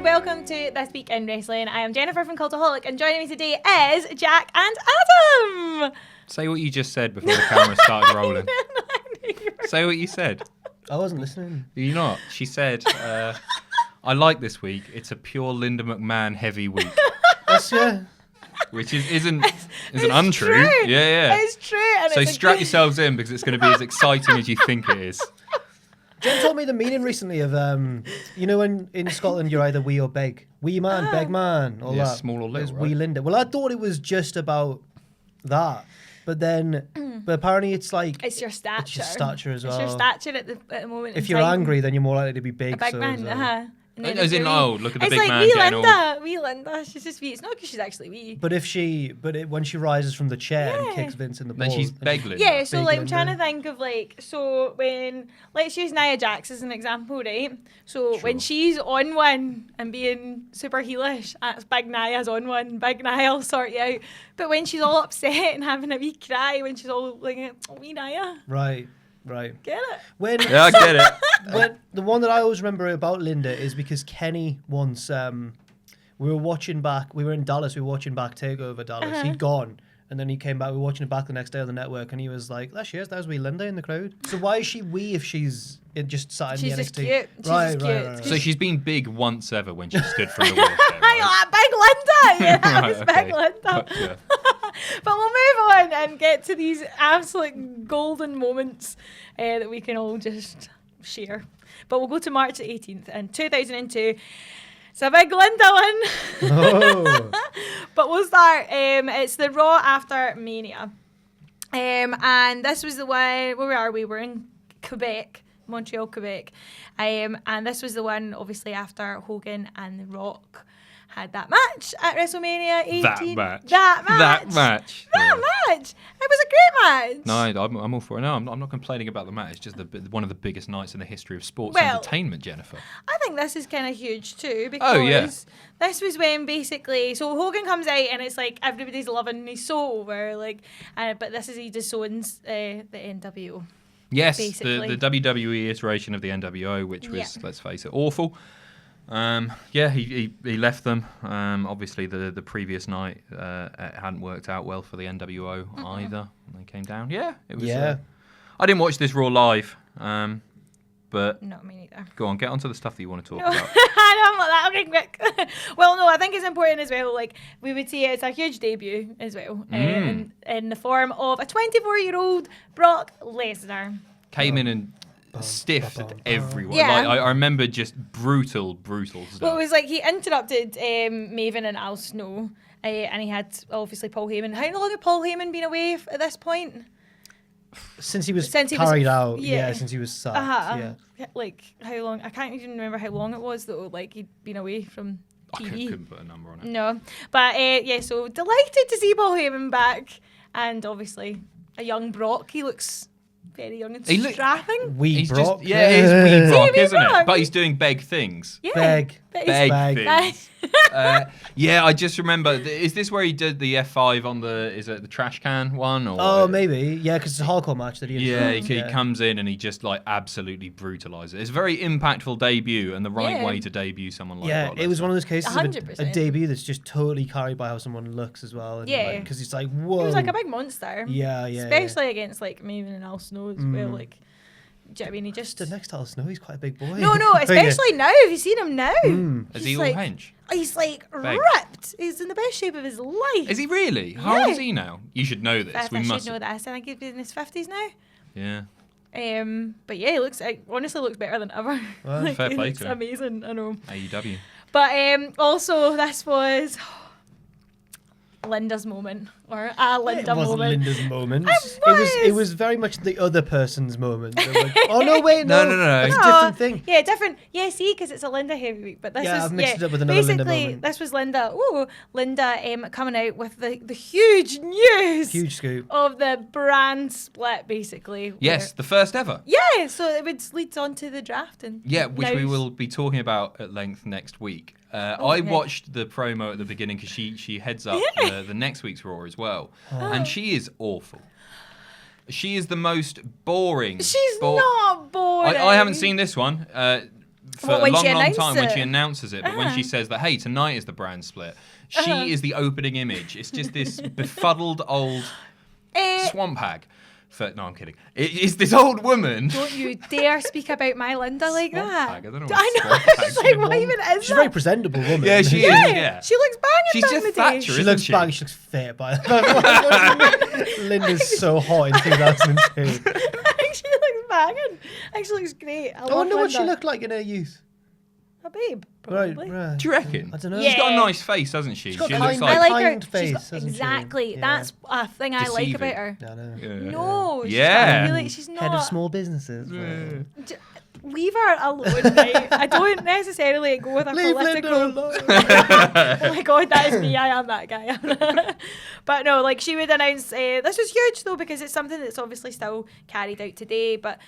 welcome to This Week in Wrestling. I am Jennifer from Cultaholic, and joining me today is Jack and Adam. Say what you just said before the camera started rolling. Say what you said. I wasn't listening. Are you not? She said, I like this week. It's a pure Linda McMahon heavy week. That's, yeah. Which isn't untrue. True. Yeah. It's true. And So it's strap yourselves in because it's going to be as exciting as you think it is. Jen told me the meaning recently of, you know, when in Scotland you're either wee or beg. Wee man, beg man, all Yeah, that. small or little, It's right? wee Linda. Well, I thought it was just about that. But then, but apparently it's like... It's your stature. It's your stature as well. It's your stature at the moment. If in you're time. angry, then you're more likely to be big. A big so man, And then As if in, you're oh, wee- look at the it's big like man wee getting Linda, wee Linda. She's just wee. It's not because she's actually wee. But when she rises from the chair and kicks Vince in the Then balls... she's beg Linda. Yeah, so Big like I'm trying to Linda. think of like, so when, let's use Nia Jax as an example, right? So when she's on one and being super heelish, that's Big Nia's on one, Big Nia will sort you out. But when she's all upset and having a wee cry, when she's all like, oh, wee Nia, Right. get it? When, Yeah, I get it. when the one that I always remember about Linda is because Kenny once we were watching back. We were in Dallas. We were watching back Takeover Dallas. He'd gone, and then he came back. We were watching it back the next day on the network, and he was like, "There she is. There's wee Linda in the crowd." So why is she wee if she's just sat in She's the just NXT? cute. She's right, just right, cute. right. So she's been big once ever when she stood from the wheelchair, I right? like Big Linda. Yeah, that Right, was okay. Big Linda. Gotcha. But we'll move on and get to these absolute golden moments that we can all just share. But we'll go to March the 18th in 2002. It's a big Linda one. Oh. But we'll start. It's the Raw after Mania. And this was the one, where are we? We're in Quebec, Montreal, Quebec. And this was the one, obviously, after Hogan and The Rock had that match at WrestleMania 18. That match. Yeah. It was a great match. No, I'm all for it. No, I'm not complaining about the match. It's just one of the biggest nights in the history of sports Well, entertainment, Jennifer. I think this is kind of huge too, because this was when basically, so Hogan comes out and it's like everybody's loving and he's so over, like, but this is he disowns the NWO. Yes, basically. the WWE iteration of the NWO, which was, let's face it, awful. He left them. Obviously, the previous night it hadn't worked out well for the NWO either. They came down. Yeah, it was. Yeah. I didn't watch this Raw live, but Not me neither. go on, get onto the stuff that you want to talk about. I don't want that. Okay, quick. Well, no, I think it's important as well. Like, we would see it's a huge debut as well, in the form of a 24-year-old Brock Lesnar. Came in and stiffed everyone. Yeah. Like, I remember just brutal stuff. Well, it was like he interrupted Maven and Al Snow, and he had obviously Paul Heyman. How long had Paul Heyman been away at this point? Since he was Since he was- carried out, yeah. since he was sacked, yeah. Like, how long? I can't even remember how long it was though. Like, he'd been away from I TV. couldn't put a number on it. No, but so delighted to see Paul Heyman back, and obviously a young Brock. He looks very young and strapping. Wee He's Brock. just, it is wee Brock, Wee isn't Brock. it? But he's doing big things. Yeah, Beg. but Big Bag. things. I just remember. Is this where he did the F5 on is it the trash can one? Or Oh, maybe. Yeah, because it's a hardcore match that he Yeah, introduced, he comes in and he just like absolutely brutalizes it. It's a very impactful debut and the right way to debut someone like Yeah, Brock it was Lesnar. one of those cases of a 100%. debut that's just totally carried by how someone looks as well. And Yeah. because it's like, whoa. He was like a big monster. Yeah. Especially against like Maven and Al Snow as well. Like, do you know what I mean? He just. The next Al Snow, he's quite a big boy. No, especially now. Have you seen him now? Is he all like, hench? He's like Big. ripped. He's in the best shape of his life. Is he really? How old is he now? You should know this. I We should must. know this. I think he's in his 50s now. Yeah. But yeah, he looks honestly looks better than ever. Well, Like, fair he play looks to him. amazing. I know. AEW. But also this was Linda's moment, or a Linda It wasn't moment. Linda's moment. It It was very much the other person's moment. They were like, oh no, wait, no, No. It's a No, different thing. Yeah, different. Yeah, see, because it's a Linda heavy week. But this Yeah, is I've mixed it up with another Linda basically, moment. this was Linda. Ooh, Linda coming out with the huge news Huge scoop. of the brand split, basically. Yes, the first ever. Yeah, so it would lead on to the draft and Yeah, which we now- will be talking about at length next week. I Okay. watched the promo at the beginning because she heads up the next week's Raw as well, and she is awful. She is the most boring. She's not boring. I haven't seen this one. for What, a when long, she long announced time when it? she announces it. But when she says that, hey, tonight is the brand split, she is the opening image. It's just this befuddled old swamp hag. No, I'm kidding. It's this old woman. Don't you dare speak about my Linda like Swamp that. hag? I don't know what I know. swamp It's hag like, is. what even is She's a that? very presentable woman. Yeah, she is. Yeah. She looks banging She's back just in the day. Thatcher, She isn't looks she? bang. She looks fit, by the way. Linda's so hot in 2002. I think she looks banging. I think she looks great. I wonder what she looked like in her youth. A babe, Right, probably. right. Do you reckon? I don't know. She's got a Yeah. nice face, hasn't she? She's got She kind- looks I like like her. kind She's face, got, hasn't she? exactly. Yeah. That's a thing I like about Deceiving. her. I know. Yeah. No, she's Yeah. not really. She's not. Head of small businesses. Leave her alone, right? I don't necessarily go with a Leave political. Linda alone. Oh my god, that is me. I am that guy. But no, like she would announce. This was huge though because it's something that's obviously still carried out today. But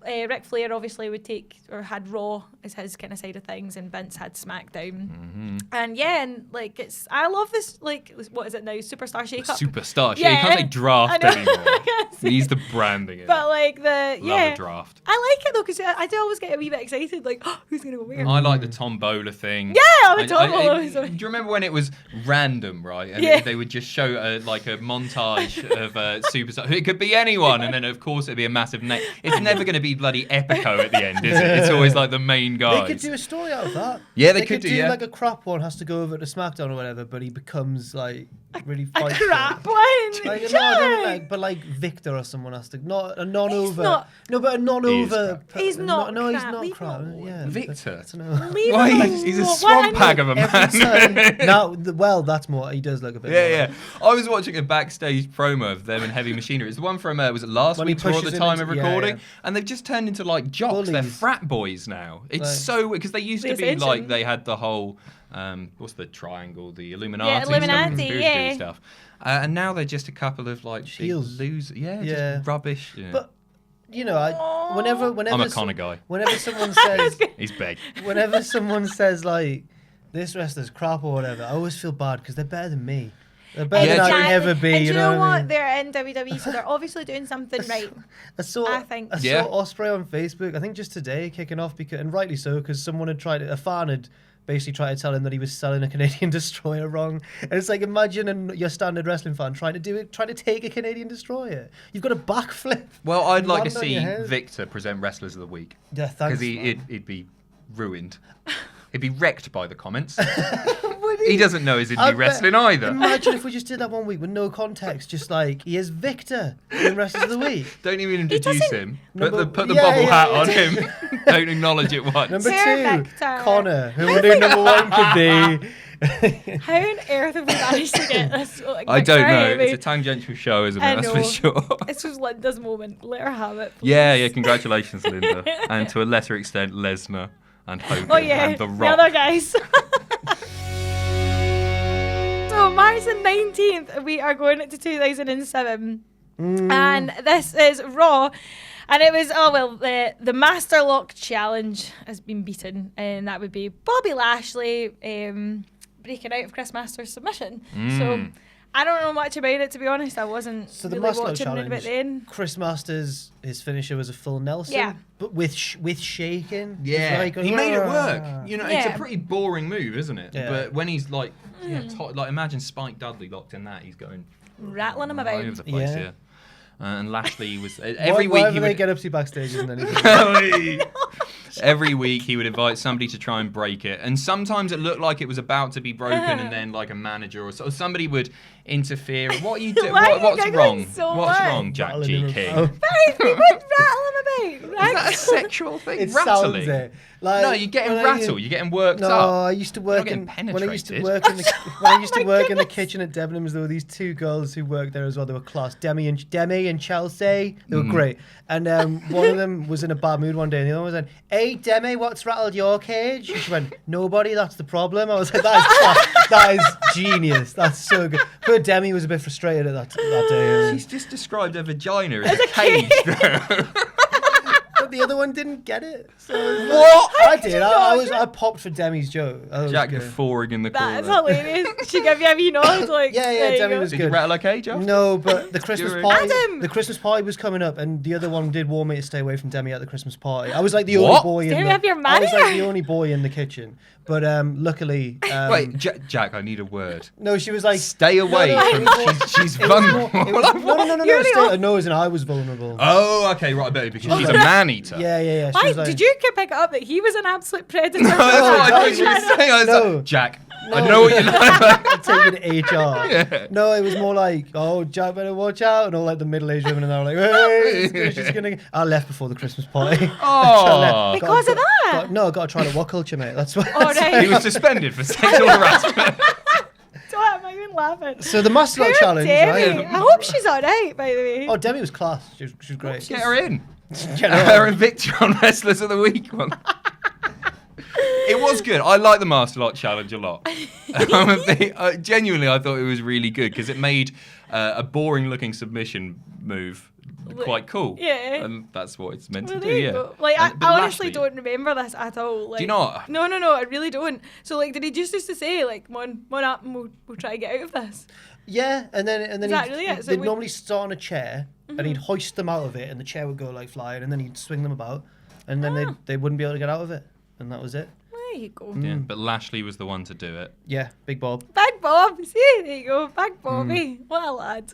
Ric Flair obviously would take or had Raw as his kind of side of things, and Vince had SmackDown. Mm-hmm. And yeah, and like it's. I love this. Like what is it now? Superstar Shake-Up. Superstar. Yeah. You can't say draft I know. anymore. I can't say He's the branding in But it. like the Love yeah. a draft. I like it though because I do always get a wee bit excited. Like who's gonna go where? I like the Tom Bowler thing. Yeah, I'm a Tom Bowler. Do you remember when it was random, right? And Yeah. they would just show a montage of superstar. It could be anyone, and then of course it'd be a massive name. It's never going to be bloody Epico at the end, is it? It's always like the main guy. They could do a story out of that. Yeah, they could do, do yeah. like a crap one, has to go over to SmackDown or whatever, but he becomes like really A fightful. crap one. Like, no, Jack. I don't like, but like Victor or someone has to, not a non-over. not- No, but a non-over. crap. He's not No, he's crap. not Leave crap. him alone. Yeah, Victor? I don't know. Leave Why? him He's a alone. swamp Why? hag of a Every man. time. Now, well, that's more. He does look a bit. Yeah, more yeah. like- I was watching a backstage promo of them and Heavy Machinery. It's the one from was it last When he week's Raw at pushes the him time into- of yeah, recording, yeah. and they've just turned into like jocks. They're Bullies. frat boys now. It's Like- so because they used to The be like Ascension. they had the whole what's the triangle, the Illuminati, Yeah, Illuminati, stuff, yeah. stuff. And now they're just a couple of like big Shields. losers. Yeah, Yeah. just rubbish. Yeah. But you know, whenever I'm a Connor guy. whenever someone says, He's big. whenever someone says like this wrestler's crap or whatever, I always feel bad because they're better than me. They're better Yeah, than I true. can ever be. And you you know know what I what? mean? They're in WWE, so they're obviously doing something right. I think. I Yeah. saw Osprey on Facebook. I think just today, kicking off because, and rightly so, because someone had a fan had basically tried to tell him that he was selling a Canadian destroyer wrong. And it's like, imagine your standard wrestling fan trying to take a Canadian destroyer. You've got a backflip. Well, I'd like to Land on see your head. Victor present Wrestlers of the Week Yeah, thanks. because man. it'd be ruined. He'd be wrecked by the comments. Would He doesn't know his I indie bet- wrestling either. Imagine if we just did that one week with no context, just like, here's Victor in Wrestlers of the Week. Don't even introduce doesn't- him. Number- Put the yeah, bobble yeah, hat yeah. on him. Don't acknowledge it once. Number Sir 2, Victor. Connor, who we knew number 1 could be. How on earth have we managed to get this? Like, I don't know. Victoria, It's a tangential show, isn't it? I That's know. for sure. This was Linda's moment. Let her have it. Please. Yeah. Congratulations, Linda, and to a lesser extent, Lesnar and Hogan Oh yeah, and The the Rock. other guys. So March the 19th, we are going into 2007, and this is Raw, and it was the MASTERLOCK challenge has been beaten, and that would be Bobby Lashley breaking out of Chris Masters' submission. So I don't know much about it, to be honest. I wasn't So the really MASTERLOCK watching it challenge, about then. Chris Masters, his finisher was a full Nelson, Yeah. but with shaking. Yeah, It's like, he made it "Ah." work. You know, it's Yeah. a pretty boring move, isn't it? Yeah. But when he's like, like imagine Spike Dudley locked in that, he's going Rattling him all about. over the place. Yeah. Yeah. And Lashley was every week Whatever he they would get up to backstage, isn't anything. every week he would invite somebody to try and break it, and sometimes it looked like it was about to be broken, and then like a manager or somebody would interfere. What are you doing? Why are you What's giggling wrong? so What's much? wrong, Jack Rattling G him King? about. He would rattle him about. Is that a sexual thing? It Rattling? sounds it. Like, No, you're getting when I- rattled. You're getting worked No, up. I used to work getting in when I used to penetrated. work in the when I used to my work in the goodness. kitchen at Debenhams. There were these two girls who worked there as well. They were class, Demi and Chelsea. They were great. And one of them was in a bad mood one day, and the other one was like, "Hey Demi, what's rattled your cage?" And she went, "Nobody. That's the problem." I was like, "That is genius. That's so good." But Demi was a bit frustrated at that day. She's just described her vagina as a cage. But but the other one didn't get it. So What? I did. I popped for Demi's joke. Jack guffawing in the corner. That's hilarious. She gave you every nod, like Yeah, Demi was Did good. you rattle a cage after? No, but the Christmas party. Adam! The Christmas party was coming up, and the other one did warn me to stay away from Demi at the Christmas party. I was like the only What? boy in Demi, the. have your I was like manner. the only boy in the kitchen, but luckily. Wait, Jack, I need a word. No, she was like. Stay away no, from. She's It was vulnerable. more- it was- no. You're the Stay, no, as in I was vulnerable. Oh, okay, right, better because she's a man-eater. Yeah. She Why was like, did you pick it up that he was an absolute predator? No, that's what I thought you were saying. I was No. like, Jack, I know what you're like. I'm taking it to HR. Yeah. No, it was more like, oh, Jack better watch out, and all like the middle-aged women, and they were like, hey, she's gonna. I left before the Christmas party. Oh. Because of that? Got to try the what culture, mate. That's why. Oh, right. He was suspended for sexual harassment. Don't I'm even laughing. So the Master Lock Poor challenge, Demi. right? I hope she's alright, by the way. Oh, Demi was class. She was great. Get her in. Get Her and Victor on Wrestlers of the Week one. It was good. I like the Master Lock challenge a lot. Genuinely, I thought it was really good because it made a boring-looking submission move quite cool. Yeah. And that's what it's meant Well, to there do, you yeah. go. Like, But I honestly Lashley- don't remember this at all. Like, Do you not? No, I really don't. So, like, did he just used to say, like, come on up and we'll try to get out of this? Yeah, and then Is that really it? So they'd we- normally start on a chair, and he'd hoist them out of it, and the chair would go like flying, and then he'd swing them about, and then they wouldn't be able to get out of it, and that was it. There you go. Yeah, but Lashley was the one to do it. Yeah, Big Bob. Big Bob. See, there you go. Big Bobby. What a lad.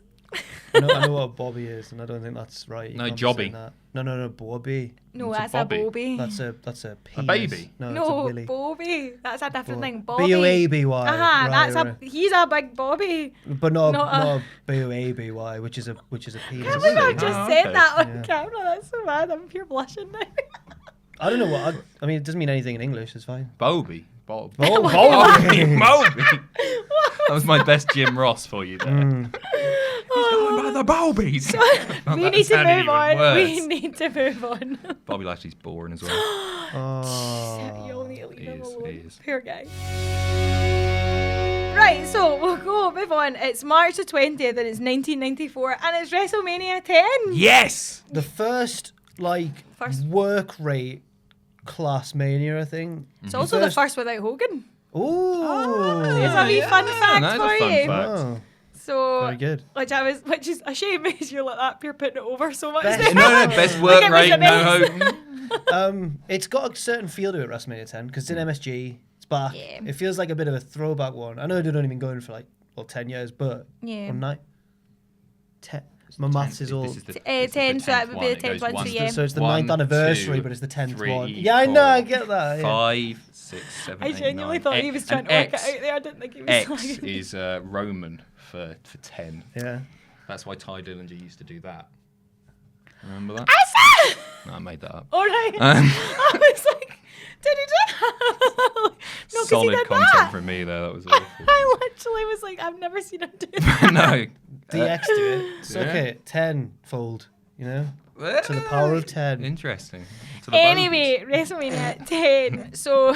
I know what a Bobby is, and I don't think that's right. You No, can't be saying Jobby. that. No, Bobby. No, It's a that's a Bobby. Bobby. That's a penis. baby? No, it's a No, willy. Bobby. That's a different thing. Bobby. B-O-A-B-Y. Uh-huh, Right, that's right. he's a big Bobby. But not not a- a B-O-A-B-Y, which is a penis. I can't believe I've just Oh, said okay. that on Yeah. camera. That's so bad. I'm pure blushing now. I don't know what. I mean, it doesn't mean anything in English. It's fine. Bobby. Bob. Oh, Bobby. Bobby. Bobby. That was my best Jim Ross for you there. He's going by the Bobies. We need to move on. We need to move on. Bobby Lashley's boring as well. Oh. You all need to leave He him is, alone. he is. Poor guy. Right, so we'll move on. It's March the 20th and it's 1994 and it's WrestleMania 10. Yes! The first work rate class mania, I think. It's also the first without Hogan. Ooh. There's a wee fun fact that is a for fun you. fact. Oh, So, very good. which is a shame because you're like that. You're putting it over so much. Best- there. No, best work it was rate, the no best. hope. It's got a certain feel to it, WrestleMania 10, because it's in MSG. It's back. Yeah. It feels like a bit of a throwback one. I know they've only been going for 10 years, but Yeah. one night. My maths is all. This is the 10, so that would be the 10th It goes one, so one, yeah. So it's the one, 9th anniversary, two, but it's the 10th three, one. Yeah, I know, I get that. Yeah. 5, 6, 7, I 8, genuinely 9. thought he was trying to work it out there. I didn't think he was X like... is Roman for 10. Yeah. That's why Ty Dillinger used to do that. Remember that? I said! No, I made that up. All right. I was like, did he do that? No, 'cause he Solid did content that. from me there. That was awful. I literally was like, I've never seen him do that. No. DX do it. Suck Yeah. it. 10-fold, you know? To the power of 10. Interesting. To the Anyway, WrestleMania 10. So,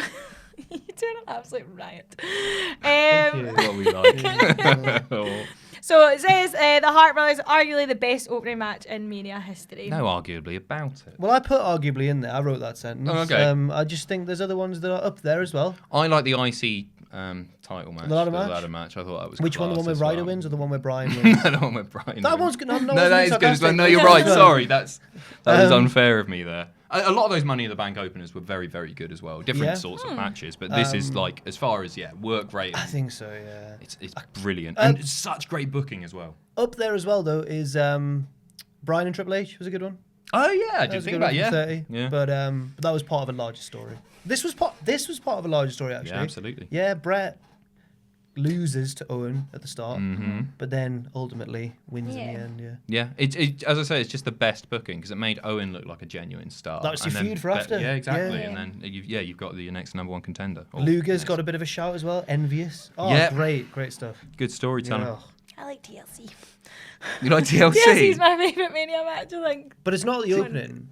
you're doing an absolute riot. you. What we like. Oh. So it says the Hart Brothers arguably the best opening match in Mania history. No, arguably about it. Well, I put arguably in there. I wrote that sentence. Oh, okay. I just think there's other ones that are up there as well. I like the IC title match. The ladder match? I thought that was Which one? The one class where as Ryder well. wins or the one where Brian wins? The one where Brian That wins. one's good. No, No, that is good as well. No, you're Yeah, right. no. Sorry, that was unfair of me there. A lot of those Money in the Bank openers were very, very good as well. Different Yeah. sorts of matches, but this is like as far as work rate. I think so, yeah. It's brilliant and it's such great booking as well. Up there as well, though, is Brian and Triple H was a good one. Oh yeah, I That did was a think good about one for 30. yeah. But that was part of a larger story. This was part of a larger story, actually. Yeah, absolutely. Yeah, Brett loses to Owen at the start, Mm-hmm. but then ultimately wins in Yeah. the end, yeah. Yeah, it as I say, it's just the best booking because it made Owen look like a genuine star. That was your And then feud for after. Yeah, exactly. Yeah. And then you've got your next #1 contender. Oh, Luger's nice. got a bit of a shout as well. Envious. Oh, Yeah. great stuff. Good storytelling. Yeah. I like TLC. You like TLC? TLC's my favourite Mania match, I think. But it's not the opening.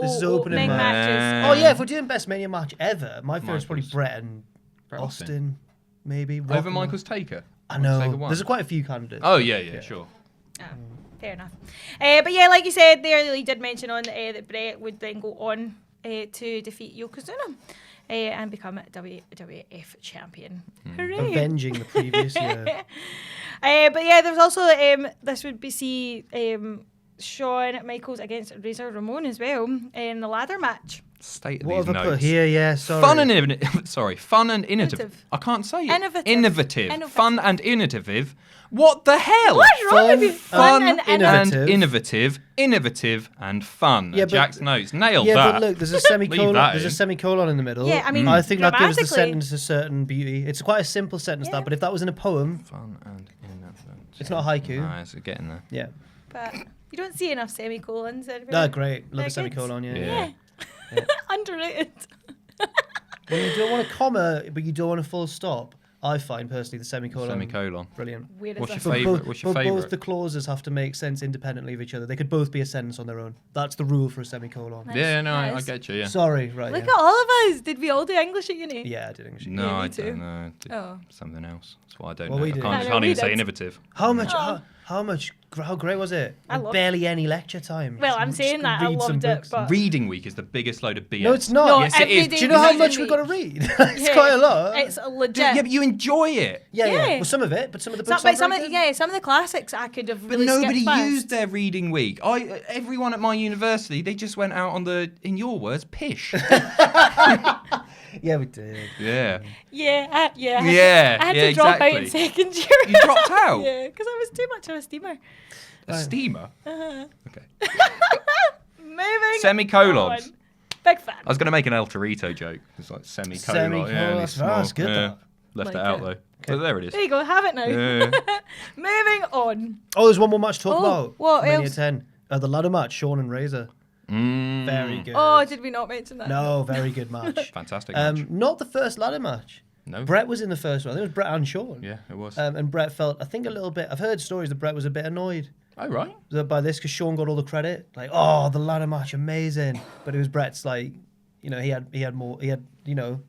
This is opening matches. Oh yeah, if we're doing best Mania match ever, my favourite's probably Michaels. Brett and Brett Austin, maybe. Over Rock- Michael's Taker. I Taker know. one. There's quite a few candidates. Oh yeah, sure. Fair enough. But yeah, like you said there, you did mention on that Brett would then go on to defeat Yokozuna and become WWF champion. Hooray. Avenging the previous year. But yeah, there was also this would be Shawn Michaels against Razor Ramon as well in the ladder match. State of What these have I notes. put here? Yeah, sorry. Fun and innovative. I can't say it. Innovative. Fun and innovative. What the hell? What's wrong with you? Fun and innovative, and fun. Yeah, Jack's notes nailed Yeah, that. but look, there's a semicolon. that There's a in. semicolon in the middle. Yeah, I mean, I think that gives the grammatically. sentence a certain beauty. It's quite a simple sentence, that, but if that was in a poem, Fun and innovative. it's not a haiku. No, it's getting there. Yeah. But you don't see enough semicolons. No, great. Love a They're good. semicolon. Yeah. Yeah. Yeah. Underrated. When you don't want a comma, but you don't want a full stop, I find personally the semicolon. Brilliant. Weird as What's that. your favourite? What's your But favourite? both the clauses have to make sense independently of each other. They could both be a sentence on their own. That's the rule for a semicolon. Nice. Yeah, no, I Nice. get you. Yeah. Sorry, right. Look yeah. at all of us. Did we all do English at uni? Yeah, I did English. No, Yeah, me I too. don't know. Oh. Something else. That's why I don't Well, know. we I did. can't, I know, can't we even say did. innovative. How much? Oh. How great was it? I loved Barely any lecture time. Well, I'm Just saying that. I read some loved it, books. but Reading week is the biggest load of BS. No, it's not. No, Yes, it every is. day Do you know how reading much we've week. got to read? It's Yeah. quite a lot. It's legit. Yeah, but you enjoy it. yeah. Yeah. Well, some of it, but some of the So- books. but aren't some very of, good. yeah, some of the classics I could have But really nobody skipped past. used their reading week. Everyone at my university, they just went out on the, in your words, pish. Yeah, we did. Yeah. Yeah, yeah. Yeah, I had yeah, to drop out exactly. in second year. You dropped out? Yeah, because I was too much of a steamer. A steamer? Uh-huh. Okay. Moving Semicolons. on. Big fan. I was going to make an El Torito joke. It's like semicolon. Semicolon, Yeah, that's small. good, Yeah. that. Left Like it out, it. though. But there it is. There you go, have it now. Yeah. Moving on. Oh, there's one more match to talk Oh, about. what Mania else? 10. The ladder match, Shawn and Razor. Very good. Oh, did we not mention that? No, very good match. Fantastic match. Not the first ladder match. No. Brett was in the first one. I think it was Brett and Shawn. Yeah, it was. And Brett felt, I think, a little bit. I've heard stories that Brett was a bit annoyed Oh, right. by this because Shawn got all the credit. Like, oh, the ladder match, amazing. But it was Brett's like, he had more. He had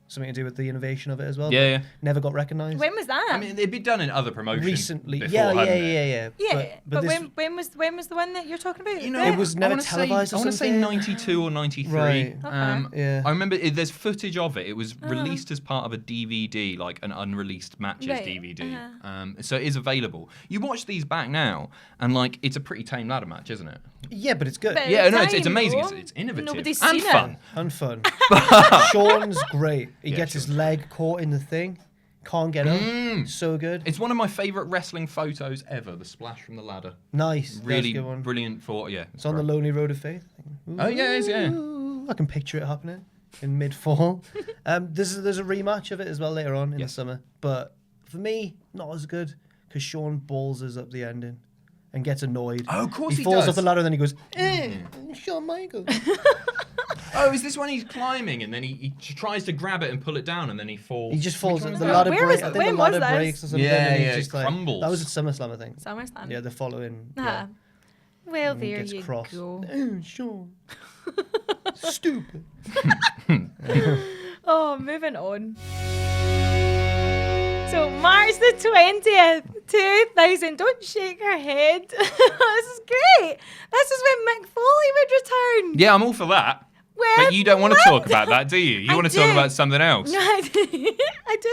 something to do with the innovation of it as well. Yeah, but yeah. never got recognised. When was that? I mean, it'd been done in other promotions Recently, before, yeah. hadn't it? yeah, but this, when was the one that you're talking about? You know, It was never I wanna televised Say, or I want to say something. 92 or 93. Right. Yeah. I remember there's footage of it. It was released as part of a DVD, like an unreleased matches Right. DVD. So it is available. You watch these back now, and like it's a pretty tame ladder match, isn't it? yeah, but it's good. But- Yeah, no, it's time, amazing. though. It's innovative Nobody's and seen it. fun. And fun. Shawn's great. He Yeah, gets his Shawn's leg caught in the thing. Can't get up. So good. It's one of my favourite wrestling photos ever. The splash from the ladder. Nice. That's Really a good one. brilliant thought. Yeah, It's on the Lonely Road of Faith. Oh yeah, it is, yeah. Ooh, I can picture it happening in mid-fall. There's a rematch of it as well later on in the Yes. summer. But for me, not as good because Shawn balls us up the ending and gets annoyed. Oh, of course he falls does. off the ladder and then he goes, Shawn Michaels. Oh, is this when he's climbing and then he tries to grab it and pull it down and then he falls? He just falls. Which The one was ladder Where breaks. was- I think when the was ladder this? breaks or something. Yeah, and he's yeah, just it like, crumbles. that was at SummerSlam, I think. SummerSlam. Yeah, the following. Ah. Well, And he there gets you cross. go. Shawn. Stupid. Oh, moving on. So March the 20th, 2000. Don't shake your head. This is great. This is when Mick Foley would return. Yeah, I'm all for that. But you don't want to talk about that, do you? You I want to talk do. about something else. No, I do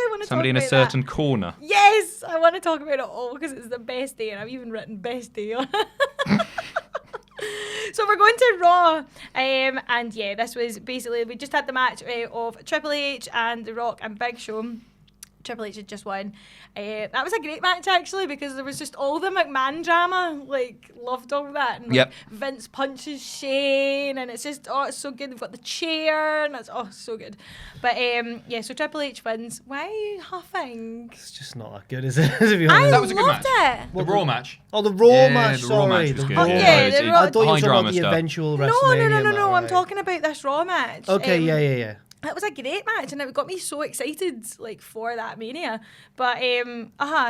want to Somebody talk in a about certain that. corner. Yes, I want to talk about it all because it's the best day, and I've even written best day on it. So we're going to Raw, and yeah, this was basically, we just had the match of Triple H and The Rock and Big Show. Triple H had just won. That was a great match actually because there was just all the McMahon drama. Like, loved all that. And, like, Yep. Vince punches Shane, and it's just, oh, it's so good. They've got the chair, and it's, oh, so good. But yeah, so Triple H wins. Why are you huffing? It's just not that good, is it? To be honest. That was a good loved match. it. The Raw match. Oh, the Raw Yeah, match. the Raw Sorry, match was the good. Raw. yeah, it's the Raw- I thought you were high talking about drama the stuff. eventual No, WrestleMania. no. I'm match. talking about this Raw match. Okay, yeah. It was a great match, and it got me so excited, like, for that Mania. But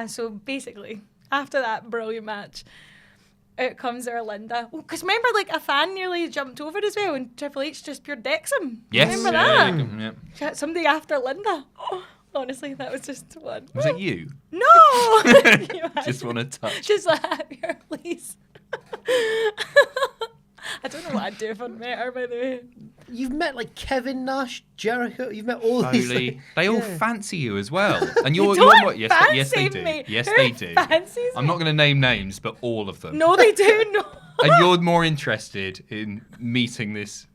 so basically, after that brilliant match, out comes our Linda. Because remember, like, a fan nearly jumped over as well, and Triple H just pure decks him. Yes. Remember yeah, that? yeah. Somebody after Linda. Oh, honestly, that was just one. Was it you? No! Just want to touch. Just like, here, please. I don't know what I'd do if I'd met her, by the way. You've met like Kevin Nash, Jericho. You've met all these. Foley. Like, They all fancy you as well. And you're don't what? Yes, they fancy do. me. Yes, Who they do. fancies I'm me? not going to name names, but all of them. No, they do not. And you're more interested in meeting this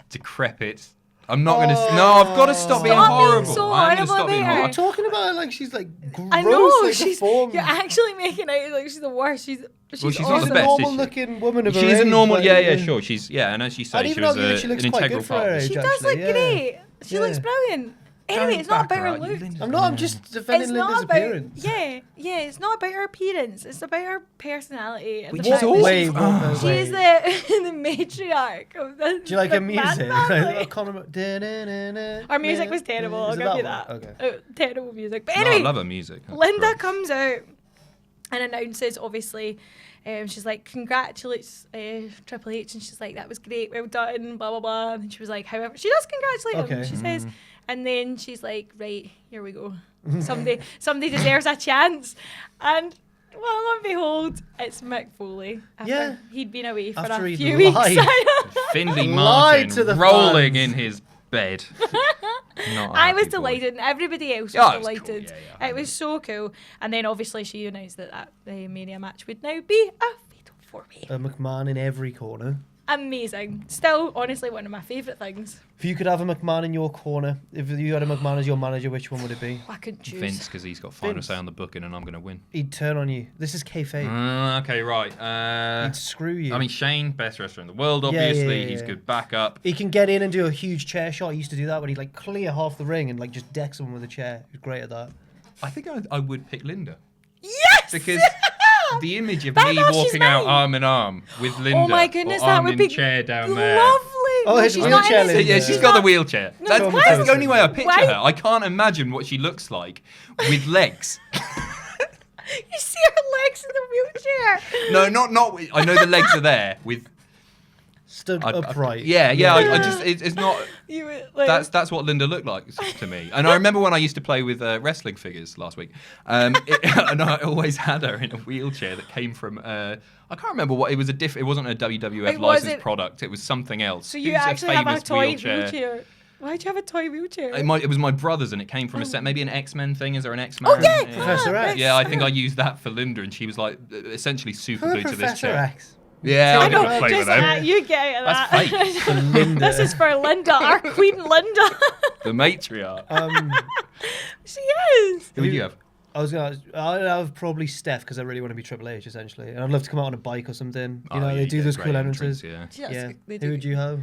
decrepit. I'm not going to. No, I've got to stop being Stop being horrible. so I'm going to horrible stop being there. horrible. talking about her like she's like gross. I know, like she's, deformed. you're actually making out like she's the worst. She's Well, she's not She's the a best, is normal she? looking woman of her She's a age, normal. like, Yeah, sure. She's and as you say, I'd she even was argue that she looks an quite integral good for part. her of age. She this. does look actually, great. She Yeah. looks brilliant. Anyway, it's not about her look. I'm not. I'm just defending It's Linda's not about appearance. yeah. It's not about her appearance. It's about her personality. And Which the is fact that awful. Way she's- more her She way. is the matriarch of the. Do you like her McMahon music? family. I can't remember. Our music was terrible. I'll Is it give you one? that. Okay. Terrible music. But No, anyway, I love her music. That's Linda great. comes out and announces, obviously, she's like, congratulates Triple H, and she's like, that was great, well done, blah, blah, blah. And she was like, however, she does congratulate him, Okay. she says. And then she's like, right, here we go. Somebody deserves a chance. And well and behold, it's Mick Foley. After Yeah. he'd been away for After a he'd few weeks. lied. Finley Lied to the Martin rolling fans. in his bed. Not a I was happy boy. delighted, and everybody else was Oh, it was cool, delighted. yeah. It was so cool. And then obviously she announced that the Mania match would now be a fatal 4-way. A McMahon in every corner. Amazing. Still, honestly, one of my favourite things. If you could have a McMahon in your corner, if you had a McMahon as your manager, which one would it be? I couldn't choose. Vince, because he's got final Vince. say on the booking, and I'm going to win. He'd turn on you. This is kayfabe. Okay, right. He'd screw you. I mean, Shane, best wrestler in the world, Yeah, obviously. yeah. He's good backup. He can get in and do a huge chair shot. He used to do that when he'd like clear half the ring and like just deck someone with a chair. He was great at that. I think I would pick Linda. Yes! Because the image of But me no, she's walking out mine. arm in arm with Linda. Oh my goodness, or that arm would in be chair down lovely. there. Oh, No, it's she's a not wheelchair in lady. it. Yeah, she's got the wheelchair. No, That's, why that's is- the only way I picture why- her. I can't imagine what she looks like with legs. You see her legs in the wheelchair. No, not. I know the legs are there with. Stood upright. Yeah. I just it's not. You were, like, That's what Linda looked like to me. And I remember when I used to play with wrestling figures last week, and I always had her in a wheelchair that came from. I can't remember what it was. It wasn't a WWF It licensed wasn't- product. It was something else. So you It was actually have a famous toy wheelchair. Why'd you have a toy wheelchair? It was my brother's, and it came from a set. Maybe an X-Men thing. Is there an X-Men? Oh, yeah, Professor X. Yeah, I think I used that for Linda, and she was like essentially super Who glued to this Professor chair. X? Yeah, I I know, never played with just them. you get it. That's that. fake. Linda. This is for Linda, our Queen Linda. The matriarch. She is. Who would you have? I'd have probably Steph because I really want to be Triple H essentially, and I'd love to come out on a bike or something. You know, yeah, they do get those great cool entrance, entrances. Yeah. Yes, Yeah. they Who do. would you have?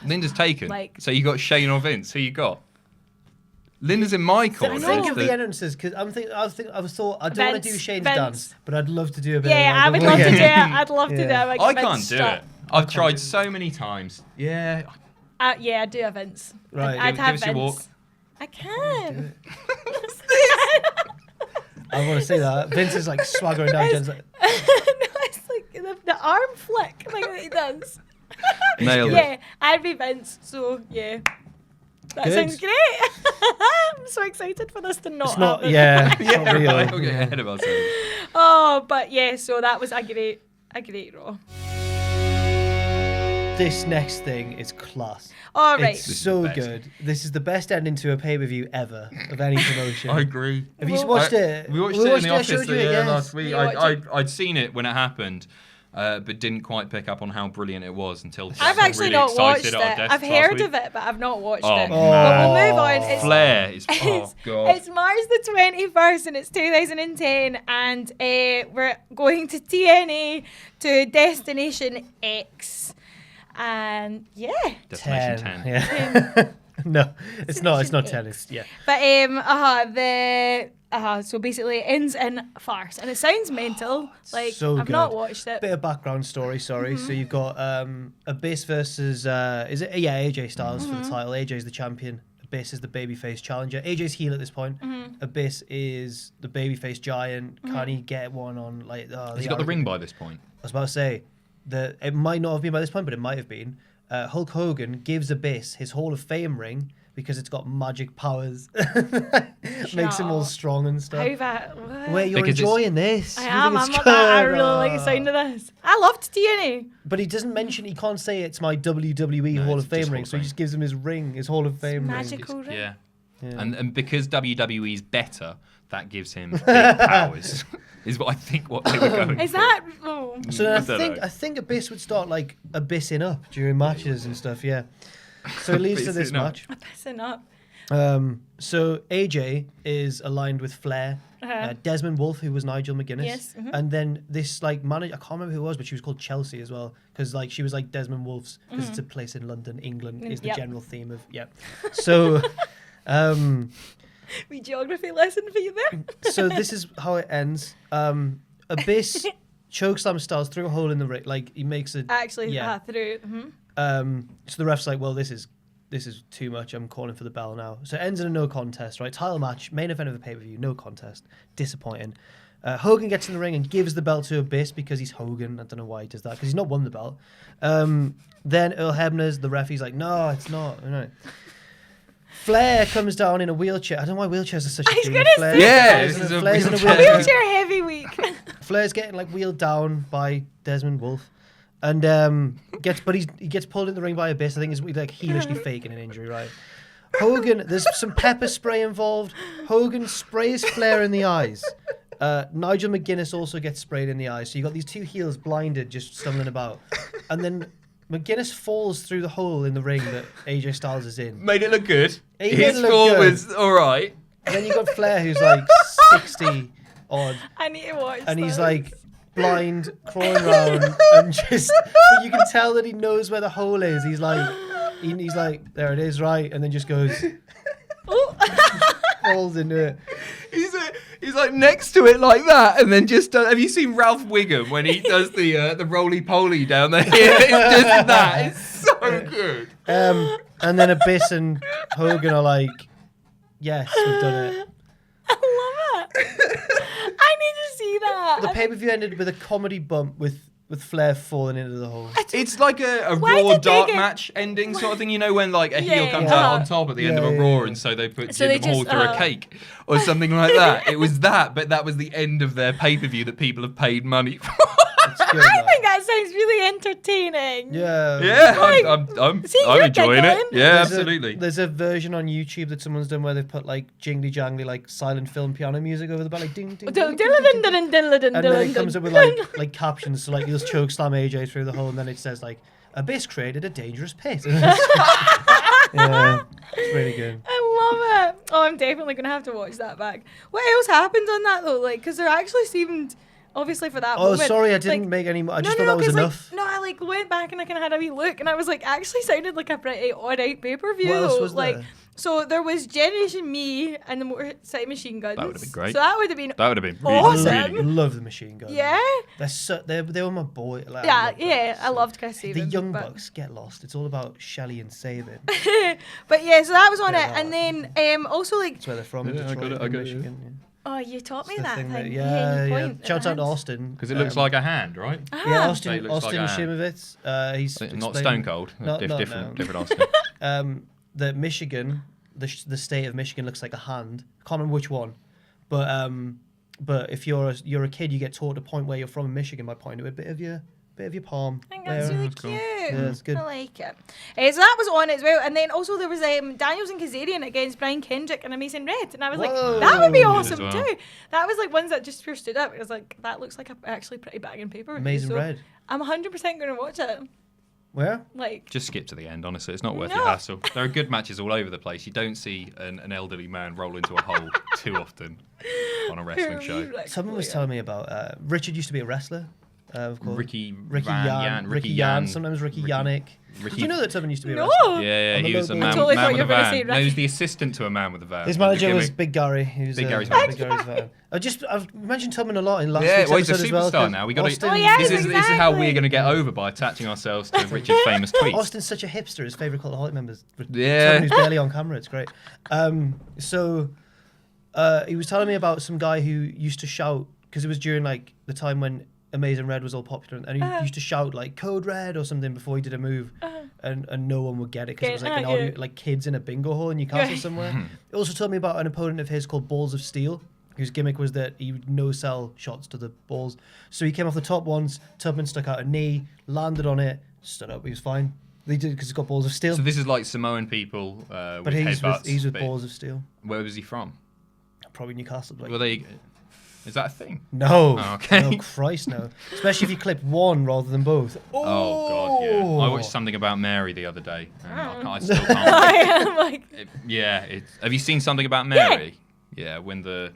Linda's taken. Like- So you got Shane or Vince. Who you got? Linda's in my corner. Think It's of the entrances because I don't want to Vince, do Shane's Vince. dance, but I'd love to do a bit. Yeah, I of would like, love to do it. yeah. I'd love to do it. Yeah. Like I Vince can't do strut. it. I've tried so many times. Yeah. Yeah, I'd do a Vince. Right. I'd Give have us your Vince. walk. I can. I want to say that Vince is like swaggering down. Jen's like, No, it's like the arm flick like that he does. Nailed it. Yeah, I'd be Vince. So yeah, that Good. sounds great. I'm so excited for this to not it's not. happen. Yeah. It's Yeah, not real. right. We'll get ahead of ourselves. Oh, but yeah, so that was a great Raw. This next thing is class. All right. It's This is so the best. good. This is the best ending to a pay-per-view ever of any promotion. I agree. Have you Well, watched it? We watched it in the I office showed you it, yes. last week. You watched I'd seen it when it happened, but didn't quite pick up on how brilliant it was until just I've got actually really not watched excited it. at our desks I've last heard week. of it, but I've not watched Oh, it. man. But we'll move on. It's Flair is. Oh god. It's March the 21st and it's 2010 and we're going to TNA to Destination X. And yeah. Destination 10. Yeah. No, it's not. It's not Destination 10. It's But so basically it ends in farce and it sounds mental. Like So I've not good. watched it. Bit of background story. Sorry. So you've got Abyss versus is it? Yeah, AJ Styles for the title. AJ's the champion. Abyss is the babyface challenger. AJ's heel at this point. Abyss is the babyface giant. Can he get one on like? Has he got the ring by this point? I was about to say that it might not have been by this point, but it might have been. Hulk Hogan gives Abyss his Hall of Fame ring because it's got magic powers. Makes him all strong and stuff. Wait, you're Because enjoying this? I You am. think I'm it's not that. I good? really like the sound of this. I loved TNA. But he doesn't mention, he can't say it's my WWE No, Hall it's of Fame just ring, Hall of so he Fame. just gives him his ring, his Hall of Fame ring. Magical ring. Yeah. Yeah. And because WWE's better, that gives him big powers. Is what I think what they were going Is for. that? Oh. So then I don't know. I think Abyss would start like abyssing up during matches and stuff, yeah. So it leads to this Abyssing up. match. I'm pissing up. So AJ is aligned with Flair, Desmond Wolfe, who was Nigel McGuinness, Yes, and then this like manager, I can't remember who it was, but she was called Chelsea as well, because like she was like Desmond Wolfe's, because it's a place in London, England is the Yep. general theme of So, Wee geography lesson for you there. so this is how it ends. Abyss chokeslam stars through a hole in the ring, like he makes a Actually, yeah. through. So the ref's like, well, this is too much. I'm calling for the bell now. So it ends in a no contest, right? Title match, main event of the pay-per-view, no contest. Disappointing. Hogan gets in the ring and gives the belt to Abyss because he's Hogan. I don't know why he does that, because he's not won the belt. Then Earl Hebner's the ref. He's like, no, it's not. No. Flair comes down in a wheelchair. I don't know why wheelchairs are such a thing. gonna Flair- say Yeah, Flair's this in is a Flair's in wheelchair. Wheelchair heavy week. Flair's getting like wheeled down by Desmond Wolfe, and he gets pulled in the ring by Abyss. I think he's like heelishly faking an injury, right? Hogan, there's some pepper spray involved. Hogan sprays Flair in the eyes. Nigel McGuinness also gets sprayed in the eyes. So you got these two heels blinded, just stumbling about, and then McGuinness falls through the hole in the ring that AJ Styles is in. Made it look good. He made His it look fall good. was all right. And then you got Flair, who's like 60 odd. I need to watch. And he's this. like blind, crawling around, and just. But you can tell that he knows where the hole is. He's like, there it is, right? And then just goes, falls into it. He's like next to it like that, and then just have you seen Ralph Wiggum when he does the roly poly down there? It's just that. It's so good. And then Abyss and Hogan are like, yes, we've done it. I love it. I need to see that. The pay-per-view ended with a comedy bump with Flair falling into the hole. It's like a Why Raw did they dark get- match ending sort of thing. You know when like a heel Yeah, comes yeah. out on top at the end of a Yeah, Raw, yeah. and so they put So they Jinder Mahal just, through a cake or something like that. It was that, but that was the end of their pay-per-view that people have paid money for. It's good, I man. think that sounds really entertaining. Yeah. Yeah, Like, I'm see, I'm you're enjoying it. giggling. Yeah, There's absolutely. There's a version on YouTube that someone's done where they've put like jingly jangly like silent film piano music over the back, like ding ding. ding, ding, ding, ding. And then it comes up with like captions, so like you'll choke slam AJ through the hole, and then it says like Abyss created a dangerous pit. Yeah, it's really good. I love it. Oh, I'm definitely gonna have to watch that back. What else happened on that though? Like, because there actually seemed, obviously for that Oh, moment. sorry, I didn't like, make any more. I no, just no, thought that no, was 'cause, enough. Like, no, I like went back and I kind of had a wee look, and I was like, actually sounded like a pretty alright pay-per-view. What else though. was like, there? so there was Generation Me and the Motor City Machine Guns. That would have been great. So that would have been That would have been really, awesome. really good. Love the Machine Guns. yeah, They were my boy. Like, I yeah, love that. yeah. I loved Chris The Stevens. Young but- Bucks get lost. It's all about Shelley and Sabin. But yeah, so that was on Yeah, it, and then also like, That's where they're from. Yeah, I Detroit, got it, I and got it, Michigan. Yeah. oh, you taught me It's the that thing thing. yeah, you yeah. point at Shout the out to hands. Austin. Because it looks like a hand, right? Yeah, Ah. Austin, It looks Austin like a hand. Shimovitz. He's Not explained Stone Cold. No, no, different Austin. that Michigan, the state of Michigan looks like a hand. Can't remember which one, but if you're a kid, you get taught to point where you're from in Michigan by pointing to a bit of your palm. I think that's there. really That's cool. cute. Yeah, that's good. I like it. So that was on as well, and then also there was Daniels and Kazarian against Brian Kendrick and Amazing Red, and I was Whoa. like, that would be Good awesome as well. too. That was like ones that just pure stood up. It was like that looks like a actually pretty banging paper. Amazing Red. I'm 100% going to watch it. Where? Like, Just skip to the end, honestly. It's not worth No. your hassle. There are good matches all over the place. You don't see an elderly man roll into a hole too often on a wrestling show. Someone was telling me about Richard used to be a wrestler. Of course. Ricky Ricky Van Yan. Ricky Yan. Sometimes Ricky Yannick. Did you know that someone used to be a No. wrestler? Yeah, On the he was a local- man, I totally man thought with you a were gonna van. say No, he was Ricky. the assistant to a man with a van. His That's manager the was gimmick. Big Gary. He was Big Gary's Big van. Gary's van. I've mentioned Tubman a lot in last Yeah, week's well, he's a episode as well. superstar 'cause now. We got Austin, Oh, yeah, This is how we're exactly. going to get over by attaching ourselves to Richard's famous tweets. Austin's such a hipster. His favourite Cultaholic members. Yeah. Someone who's barely on camera. It's great. So he was telling me about some guy who used to shout, because it was during like the time when Amazing Red was all popular, and he used to shout like Code Red or something before he did a move, and no one would get it because it was like an audio, like kids in a bingo hall in Newcastle somewhere. He also told me about an opponent of his called Balls of Steel, whose gimmick was that he would no-sell shots to the balls. So he came off the top once, Tubman stuck out a knee, landed on it, stood up, he was fine. They did because he's got balls of steel. So this is like Samoan people but with headbutts. he's with balls of steel. Where was he from? Probably Newcastle. Like. Well, is that a thing? No. Oh, okay. No, Christ, no. Especially if you clip one rather than both. Oh, God, yeah. I watched something about Mary the other day. And I still can't. Have you seen something about Mary? Yeah, when the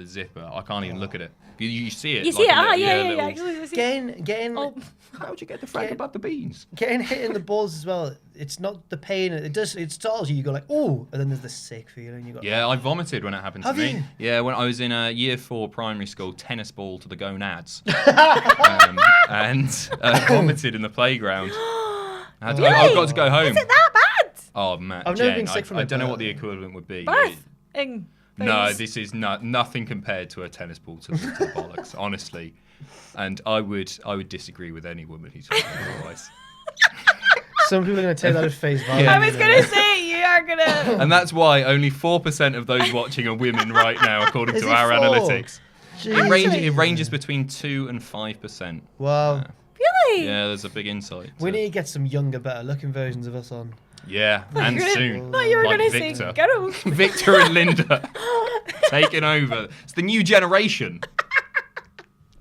zipper. I can't even look at it. You see it. You see it? Actually, I see it. Getting. How'd you get the frag about the beans? Getting hit in the balls as well. It's not the pain. It startles you. You go like, oh, and then there's the sick feeling. You got. Yeah, I vomited when it happened to Have me. you? Yeah, when I was in year 4 primary school, tennis ball to the gonads, and vomited in the playground. I got to go home. Is it that bad? Oh man, I've never been sick from it. I don't know what the equivalent would be. Birthing. No, this is nothing compared to a tennis ball to the bollocks, honestly. And I would disagree with any woman who's saying otherwise. Some people are going to take that at face value. I was going to say, you are going to... And that's why only 4% of those watching are women right now, according to our analytics. It ranges between 2 and 5%. Wow. Really? Yeah, there's a big insight. We need to get some younger, better looking versions of us on. Yeah, and soon. No, you were like going to Victor. say girls. Victor and Linda taking over. It's the new generation.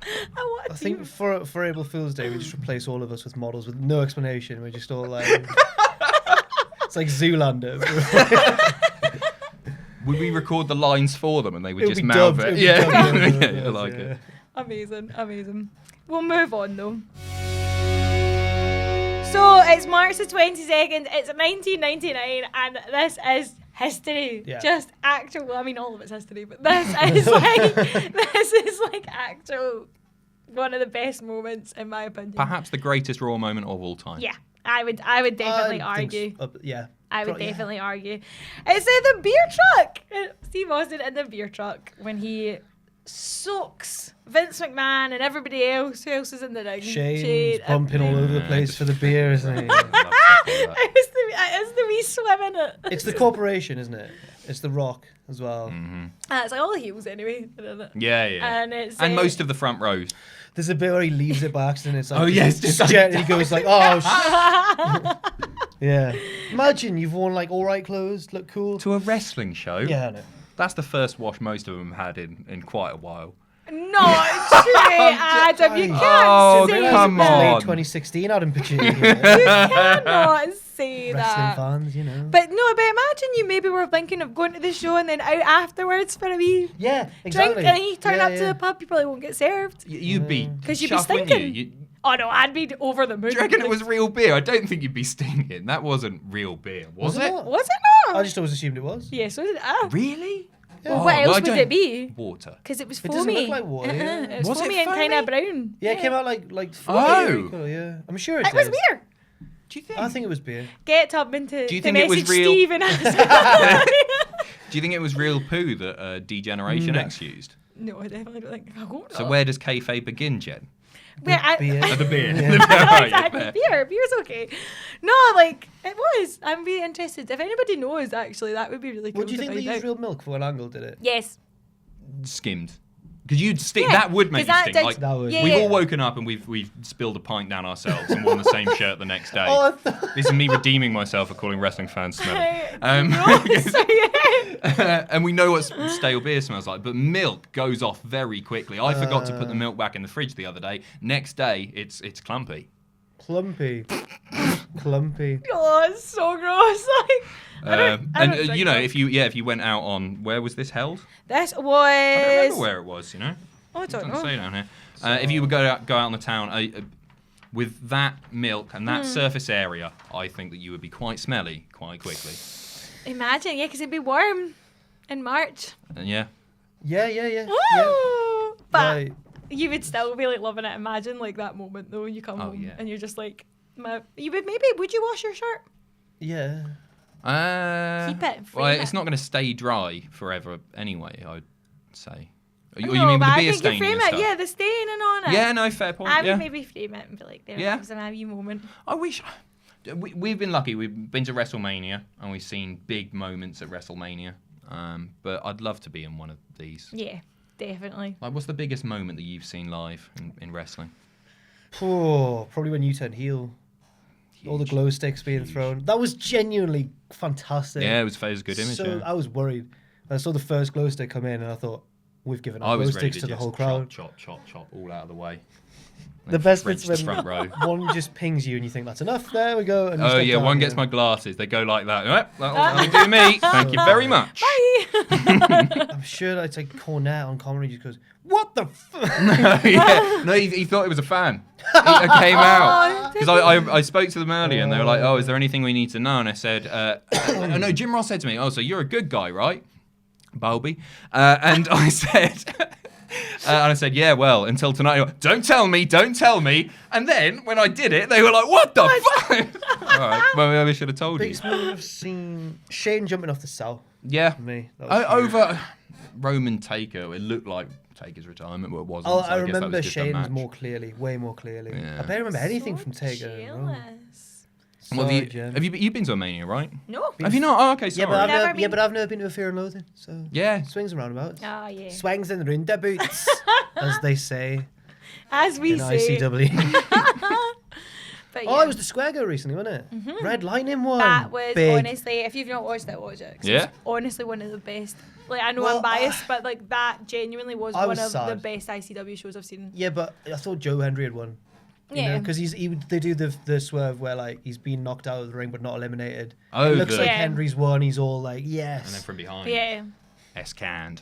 I think for April Fool's Day, we just replace all of us with models with no explanation. We're just all like... It's like Zoolander. Would we record the lines for them and they would just be mouth dubbed. it? Yeah, I like it. Amazing. We'll move on though. So it's March the 22nd, it's 1999, and this is history. Yeah. Just actual, I mean all of it's history, but this is like actual one of the best moments in my opinion. Perhaps the greatest Raw moment of all time. Yeah, I would definitely argue. I would definitely argue. It's the beer truck. Steve Austin in the beer truck when he soaks Vince McMahon and everybody else. Who else is in the ring? Shane's bumping all over the place for the beer, isn't he? It's the wee swimming it. It's the corporation, isn't it? It's the Rock as well. Mm-hmm. It's like all the heels anyway. Yeah. And most of the front rows. There's a bit where he leaves it by accident. It's like, oh yes, just he goes like, oh shit. Yeah. Imagine you've worn like all right clothes, look cool. To a wrestling show. Yeah, I know. That's the first wash most of them had in quite a while. Not true, Adam. You can't say come that. on. Late 2016, Adam Pacini. You cannot say Wrestling that. fans, you know. But imagine you maybe were thinking of going to the show and then out afterwards for a wee exactly. drink, and you turn up to the pub, you probably won't get served. You'd be because you'd be chuffed, wouldn't stinking. you? Oh no, I'd be over the moon. Do you reckon it was real beer? I don't think you'd be stinking. That wasn't real beer, was it? not? Was it not? I just always assumed it was. Yes, was it? Really? Well, what else would it be? Water. Because it was It foamy. doesn't look like water. Yeah. It was Was it foamy and kind of brown. Yeah, it came out like Oh. colour, yeah. I'm sure it It was did. beer. Do you think? I think it was beer. Get Tubman to Do you to think it was message real? Steve and ask. Do you think it was real poo that Degeneration No. X used? No, I definitely don't think. I hope So not. where does kayfabe begin, Jen? Beer. The beer. Yeah. Right, Exactly. fair. Beer's okay. No, like it was. I'm really interested. If anybody knows, actually, that would be really cool. What do you to think they find used out. real milk for when Angle did it? Yes. Skimmed. Because you'd stink. Yeah, That would make 'cause you that stink. did- Like, That would. Yeah, we've yeah. all woken up and we've spilled a pint down ourselves and worn the same shirt the next day. Oh, I thought... This is me redeeming myself for calling wrestling fans smelly. And we know what stale beer smells like, but milk goes off very quickly. I forgot to put the milk back in the fridge the other day. Next day, it's clumpy. Clumpy. Clumpy. Oh, it's so gross. Like, I don't drink you know, milk. if you went out on, where was this held? This I don't remember was. where it was. You know, I it don't doesn't say know. down here. If you would go out on the town with that milk and that surface area, I think that you would be quite smelly quite quickly. Imagine, yeah, because it'd be warm in March. And yeah. Yeah. Woo! But Right. you would still be like loving it. Imagine like that moment though. You come Oh, home yeah. and you're just like, you would would you wash your shirt? Yeah. Keep it free Well, it. it's not going to stay dry forever anyway, I'd say. You mean with but the I beer think you staining frame and it. stuff? Yeah, the staining on it. Yeah, no, fair point. I yeah. would maybe frame it and be like, there Yeah. it was an Abby moment. I wish. We've been lucky. We've been to WrestleMania and we've seen big moments at WrestleMania. But I'd love to be in one of these. Yeah, definitely. Like, what's the biggest moment that you've seen live in wrestling? Oh, probably when you turned heel. All the glow sticks being thrown. That was genuinely fantastic. Yeah, it was a good image. So Yeah. I was worried. I saw the first glow stick come in and I thought, we've given I our glow was ready sticks to to the just whole crowd. chop, all out of the way. The best French bit's the when front row. one just pings you and you think, that's enough, there we go. And you Oh step yeah, down one gets again. my glasses. They go like that. That'll do me. Thank you very much. Bye. I'm sure that it's like Cornette on comedy just goes, what the fuck? No, he thought it was a fan. He came out because I spoke to them earlier and they were like, "Oh, is there anything we need to know?" And I said, "No." Jim Ross said to me, "Oh, so you're a good guy, right, Bowlby?" And I said. And I said, yeah, well, until tonight. He went, don't tell me. And then, when I did it, they were like, what the fuck? All right, well, maybe I should have told you. Biggest moment I've seen Shane jumping off the cell. Yeah. For me. That was huge. Over Roman Taker, it looked like Taker's retirement, but it wasn't. Oh, so I guess that remember was just a Shane's match. more clearly, way more clearly. Yeah. I barely remember anything So from Taker. jealous. Well, Sorry, Jen. have you been to a Mania, right? No. Have you not? Oh, okay, sorry. Yeah, Never been. but I've never been to a Fear and Loathing. So Yeah. swings and roundabouts. Ah, yeah. Swangs and round boots, as they say As we in say. ICW. But Oh, yeah. it was the Square Go recently, wasn't it? Red Lightning one. That was Big. honestly, if you've not watched it, watch it. 'Cause Yeah? It's honestly one of the best. Like, I know Well, I'm biased, but like that genuinely was I one was of the sad. best ICW shows I've seen. Yeah, but I thought Joe Hendry had won. Yeah. Because they do the swerve where like he's been knocked out of the ring but not eliminated. Oh, It looks like Yeah. Henry's won. He's all like yes. And then from behind. Yeah. S-canned.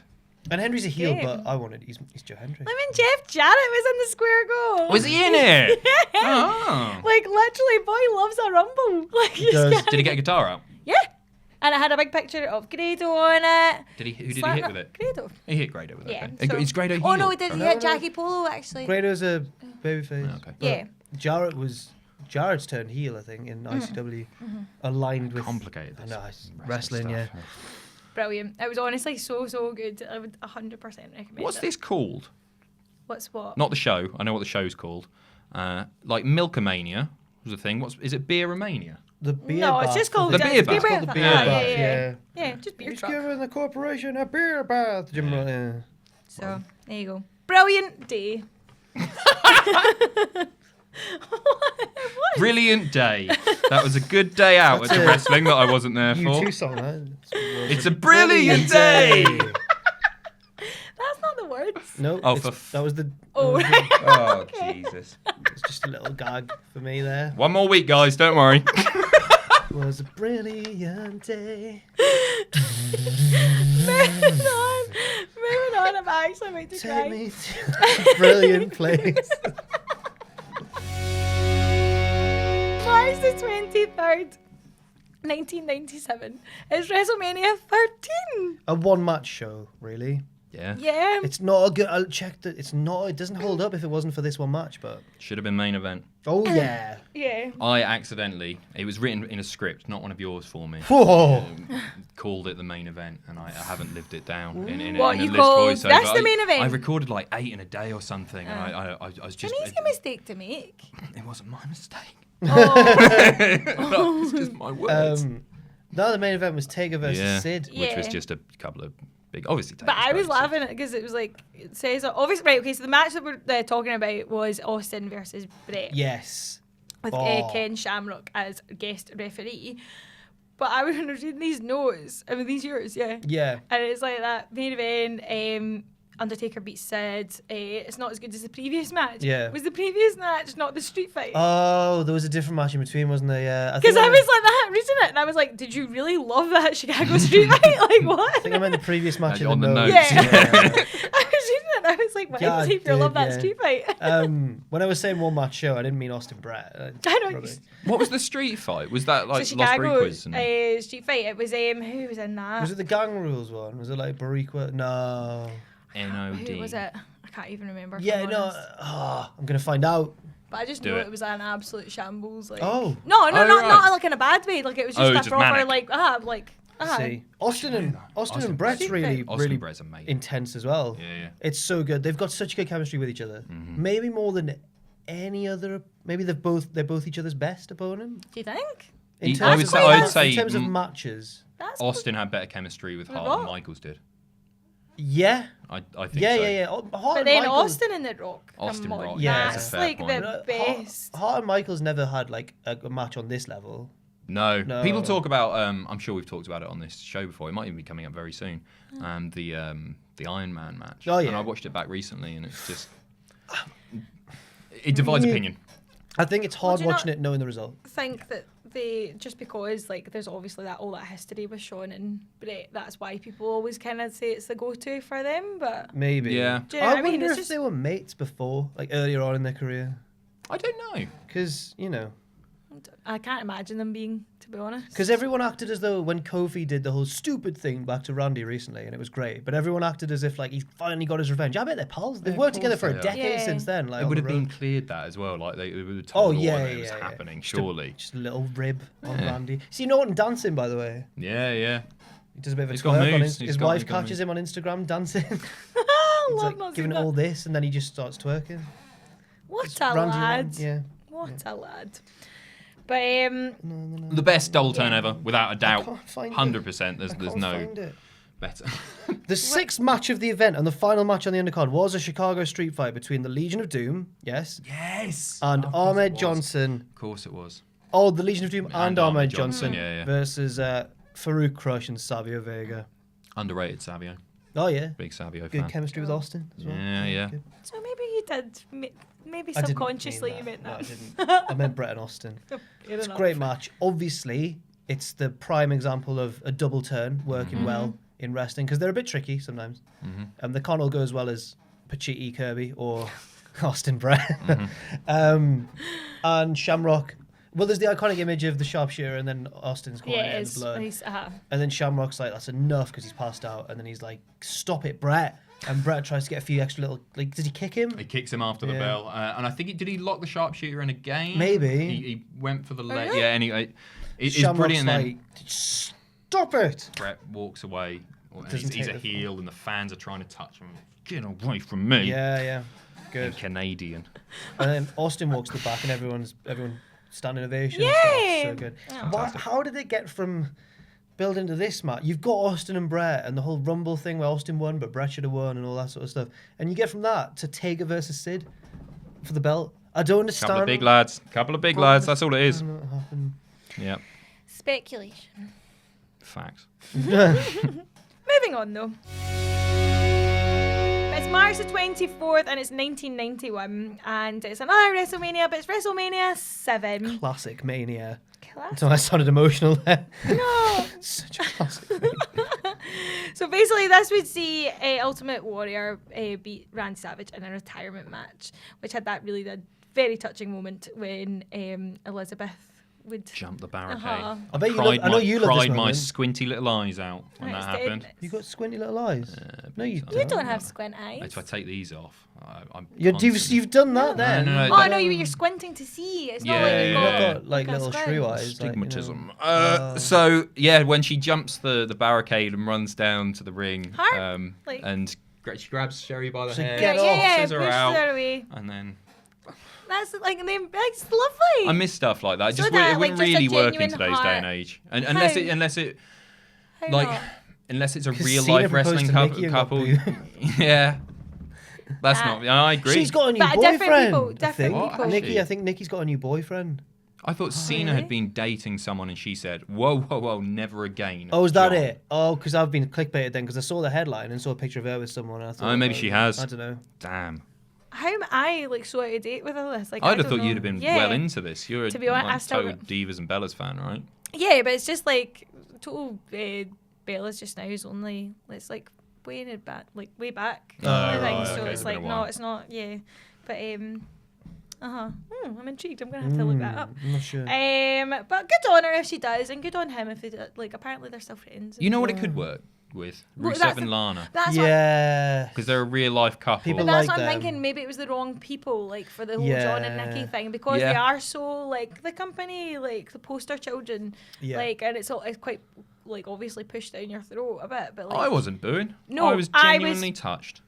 And Henry's a heel, Yeah. but I wanted he's Joe Hendry. I mean, Jeff Jarrett was in the Square Go. Was he in it? Yeah. Oh. Like, literally, boy loves a rumble. Like, He does. Did he get a guitar out? Yeah. And it had a big picture of Grado on it. Who did he Slap hit it- with it? Grado. He hit Grado with it. Yeah. Okay. so- Is Grado heel? Oh, no, he did. He No, hit no. Jackie Polo, actually. Grado's a babyface. Oh, okay. but Yeah. Jared's turned heel, I think, in ICW, aligned with Complicated. I this know, it's wrestling, yeah. stuff. Brilliant. It was honestly so good. I would 100% recommend What's it. this called? What's what? Not the show. I know what the show's called. Like Milkomania was a thing. Is it Beeromania? The beer No, bath. it's just called The beer bath. It's called the bath. beer Ah, bath, yeah. yeah. Yeah, just beer He's truck. giving the corporation a beer bath. Jim Ross, yeah. So, there you go. Brilliant day. What? Brilliant day. That was a good day out at That's the it. wrestling that I wasn't there You for. two song that. It's a brilliant day. That's not the words. No, Oh, that was the. Oh, that Oh, Okay. Jesus. was just a little gag for me there. One more week, guys. Don't worry. Was a brilliant day. Moving on. Moving on. I'm actually about to Take cry. me to a brilliant place. March the 23rd, 1997. It's WrestleMania 13. A one-match show, really. Yeah. Yeah. It's not a good. I'll check that. It's not. It doesn't hold up if it wasn't for this one match. But Should have been main event. oh yeah. Yeah. I accidentally, it was written in a script, not one of yours for me. Whoa. Called it the main event, and I haven't lived it down in What, a you Liz called voiceover. this the main event? I recorded like 8 in a day or something, and I was just. An easy mistake to make. It wasn't my mistake. Oh. No, it's just my words. No, the main event was Taker versus yeah, Sid. which was Yeah. just a couple of big, obviously. But Taker's I was great, laughing at it because it was like, it says, obviously, right, okay, so the match that we're talking about was Austin versus Brett. Yes. With Oh. Ken Shamrock as guest referee. But I was reading these notes. I mean, these yours, yeah. Yeah. And it's like that main event, Undertaker beats Sid. It's not as good as the previous match. Yeah. Was the previous match not the street fight? Oh, there was a different match in between, wasn't there? Yeah. Because I was like that, reading it, and I was like, did you really love that Chicago street fight? Like, what? I think I meant the previous match On in the the notes. notes. Yeah. Yeah. I was reading it, and I was like, why Yeah, does I he love did, that yeah. street fight? When I was saying one match show, I didn't mean Austin Brett. I know. Probably. What was the street fight? Was that like So Los Chicago Boricuas? And... street fight. It was who was in that? Was it the Gang Rules one? Was it like Boricua? No. NOD. Who was it? I can't even remember. if Yeah, I'm no. honest. I'm gonna find out. But I just Do know it. it was an absolute shambles. Like, Oh. no, Oh, not right. like in a bad way. Like it was Oh, just a just proper manic. like See, Austin and Brett's really Brett's amazing. intense as well. Yeah. It's so good. They've got such good chemistry with each other. Maybe more than any other. Maybe they're both each other's best opponent. Do you think? I would say in terms of matches. Austin had better chemistry with Hart than Michaels did. Yeah. I think Yeah, so. yeah. But then Austin and The Rock. Austin come on. Rock, yeah, That's that's a fair like point. the best. Hart and Michaels never had like a match on this level. No. No. People talk about. I'm sure we've talked about it on this show before. It might even be coming up very soon. The Iron Man match. Oh, yeah. And I watched it back recently, and it's just it divides opinion. I think it's hard do you watching not it knowing the result. Think that they just because like there's obviously all that history with Shawn and Brett, that's why people always kind of say it's the go-to for them. But Maybe. Yeah. do you know what I mean? wonder It's if just they were mates before, like earlier on in their career. I don't know. Because, I can't imagine them being, to be honest. Because everyone acted as though when Kofi did the whole stupid thing back to Randy recently, and it was great, but everyone acted as if like he finally got his revenge. I bet they're pals. They've Yeah, worked of together course for a they are. decade Yeah. since then. Like, It on would the have been road. cleared that as well. Like they would have Oh told yeah, when yeah, it was yeah, happening. Just Surely. just a little rib on Yeah. Randy. See, you know what? Dancing, by the way. Yeah. He does a bit of a He's got twerk on moves. his wife catches him on Instagram dancing. He's love like not giving seeing it all that. this, and then he just starts twerking. What It's a Randy lad! Orton, yeah. What a lad! But The best double turn ever, without a doubt. can't find it. 100%. There's Can't no find it. better. The sixth match of the event and the final match on the undercard was a Chicago street fight between the Legion of Doom, yes, Yes. and Of course it Ahmed was. Johnson. Of course it was. Oh, the Legion of Doom and Ahmed Johnson yeah. versus Farouk Crush and Savio Vega. Underrated Savio. Oh yeah, Big Savio good fan. chemistry with Austin as well. Yeah. Good. so maybe you did. Maybe I didn't subconsciously mean you meant No, that. I didn't. I meant Brett and Austin. Fair It's a enough. great match. Obviously, it's the prime example of a double turn working well in wrestling because they're a bit tricky sometimes. They can't all go as well as Pacitti Kirby or Austin Brett. And Shamrock. Well, there's the iconic image of the sharpshooter and then Austin's calling Yeah, it it in is. blood. He's, And then Shamrock's like, that's enough because he's passed out. And then he's like, stop it, Brett. And Brett tries to get a few extra little, like, did he kick him? He kicks him after the Yeah. bell, and I think did he lock the sharpshooter in again? Maybe. He went for the leg. really? Yeah, anyway, it's Shamrock's brilliant. Then like, stop it. Brett walks away. And Doesn't he's take a the heel, and the fans are trying to touch him. Get away from me! Yeah. And Good. Canadian. And then Austin walks to the back and everyone standing ovation. Yay! It's so good. Oh. How did it get from building to this match? You've got Austin and Brett and the whole Rumble thing where Austin won but Brett should have won and all that sort of stuff. And you get from that to Taker versus Sid for the belt. I don't understand. Couple of big lads. That's all it is. What happened. Yeah. speculation. Facts. Moving on though. It's March the 24th and it's 1991 and it's another WrestleMania, but it's WrestleMania 7. Classic Mania. Classic. So I sounded emotional there. No. Such a classic thing. So basically, this would see Ultimate Warrior beat Randy Savage in a retirement match, which had that very touching moment when Elizabeth would Jump the barricade. I bet you love- I know you love this cried my moment. squinty little eyes out when Right, that it's happened. You got squinty little eyes. No, you You don't have squint eyes. If I take these off, I'm You've done that then. No, Oh no, you're squinting to see. It's not like Yeah, you've yeah. got, You've got like a little squint. shrew eyes. Stigmatism. Oh. So yeah, when she jumps the barricade and runs down to the ring, Hard, like- and she grabs Sherry by the So hair, get Yeah, off, pushes her pushes out, her away. and then That's like, it's lovely. I miss stuff like that. So Just that, it wouldn't like, just a really work in genuine today's day and heart. age, and unless it How like not? unless it's a 'Cause real Cena life proposed wrestling to Nikki and got couple. booed. Yeah, that's not. I agree. She's got a new But different boyfriend. people, I different think. people. Nikki, I think Nikki's got a new boyfriend. I thought Cena really? had been dating someone, and she said, "Whoa, never again." Oh, is that John." it? Oh, because I've been clickbaited then because I saw the headline and saw a picture of her with someone. And I thought, Oh, maybe she has. I don't know. Damn. How am I like so out of date with all this? Like, I'd I have don't thought know. you'd have been Yeah. well into this. You're a To be honest, I like, still total Divas and Bellas fan, right? Yeah, but it's just like total Bella's just now is only it's like way in back, like way back. Oh, I think. right, So okay, it's it's been like a no, while. it's not. Yeah, but I'm intrigued. I'm gonna have to look that up. I'm not sure. But good on her if she does, and good on him if they do. Like apparently they're still friends. You know what it could work with? Well, Rusev that's and the- Lana. That's what. Yeah. Because they're a real life couple. People But that's like what I'm them. thinking. Maybe it was the wrong people, like for the whole John and Nikki Yeah. thing, because Yeah. they are so like the company, like the poster children, Yeah. like, and it's quite like obviously pushed down your throat a bit, but like I wasn't booing. No, I was genuinely touched.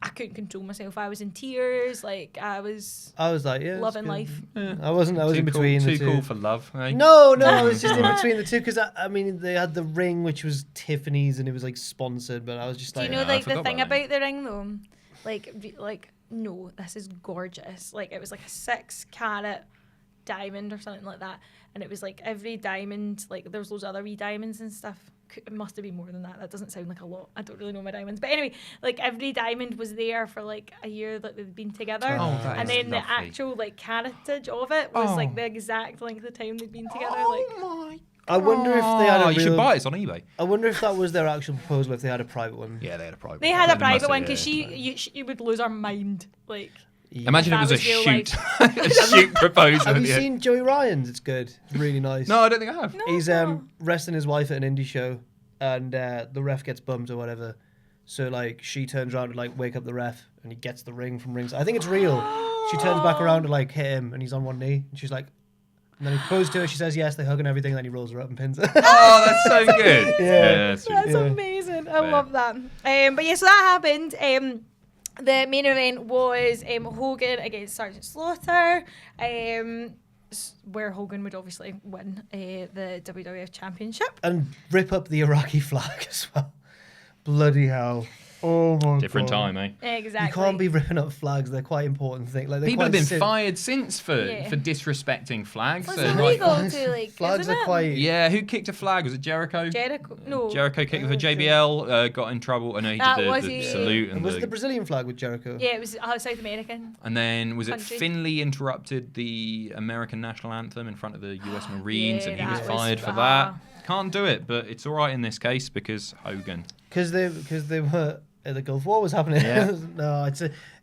I couldn't control myself. I was in tears. Like I was like, yeah, loving it's life. good. I was in between the two. Too cool for love. Eh? No, I was just in between the two because I mean they had the ring which was Tiffany's and it was like sponsored, but I was just Do like, you know I like the forgot thing about that. about the ring though? Like no, this is gorgeous. Like it was like a 6-carat diamond or something like that, and it was like every diamond, like there was loads of other wee diamonds and stuff. It must have been more than that. That doesn't sound like a lot. I don't really know my diamonds, but anyway, like every diamond was there for like a year that they'd been together, Oh, that and is then the lovely. actual like caratage of it was like Oh. the exact length of time they'd been together. my! I wonder if they had a You should real. buy it. It's on eBay. I wonder if that was their actual proposal. If they had a private one. Yeah, they had a private. They had a They must private have, one yeah. because she would lose her mind. Like Imagine That if it was a was real shoot, a shoot proposal. Have at you the end. seen Joey Ryan's? It's good. It's really nice. No, I don't think I have. no, He's no. wrestling his wife at an indie show, and the ref gets bumped or whatever. So like she turns around to like wake up the ref, and he gets the ring from ringside. I think it's real. She turns back around to like hit him, and he's on one knee, and she's like, and then he proposes to her. She says yes. They hug and everything. And then he rolls her up and pins her. Oh, that's so good. Yeah, that's really That's Yeah. amazing. I Fair. love that. But yeah, so that happened. The main event was Hogan against Sergeant Slaughter, where Hogan would obviously win the WWF Championship. And rip up the Iraqi flag as well. Bloody hell. Oh my different God. time, eh? Exactly. You can't be ripping up flags. They're quite important things. Like, they're People have quite been fired since for Yeah. disrespecting flags. It's So, illegal like, to like. flags isn't are it? quite. yeah, who kicked a flag? Was it Jericho? Jericho. No. Jericho kicked for JBL, got in trouble. I know he That did was the it. salute And and was it the Brazilian flag with Jericho? Yeah, it was South American. and then was it country. Finley interrupted the American national anthem in front of the U.S. Marines, Yeah, and he was that was fired for bad. that. Can't do it, but it's all right in this case because Hogan. Because they were. The Gulf War was happening. Yeah. No,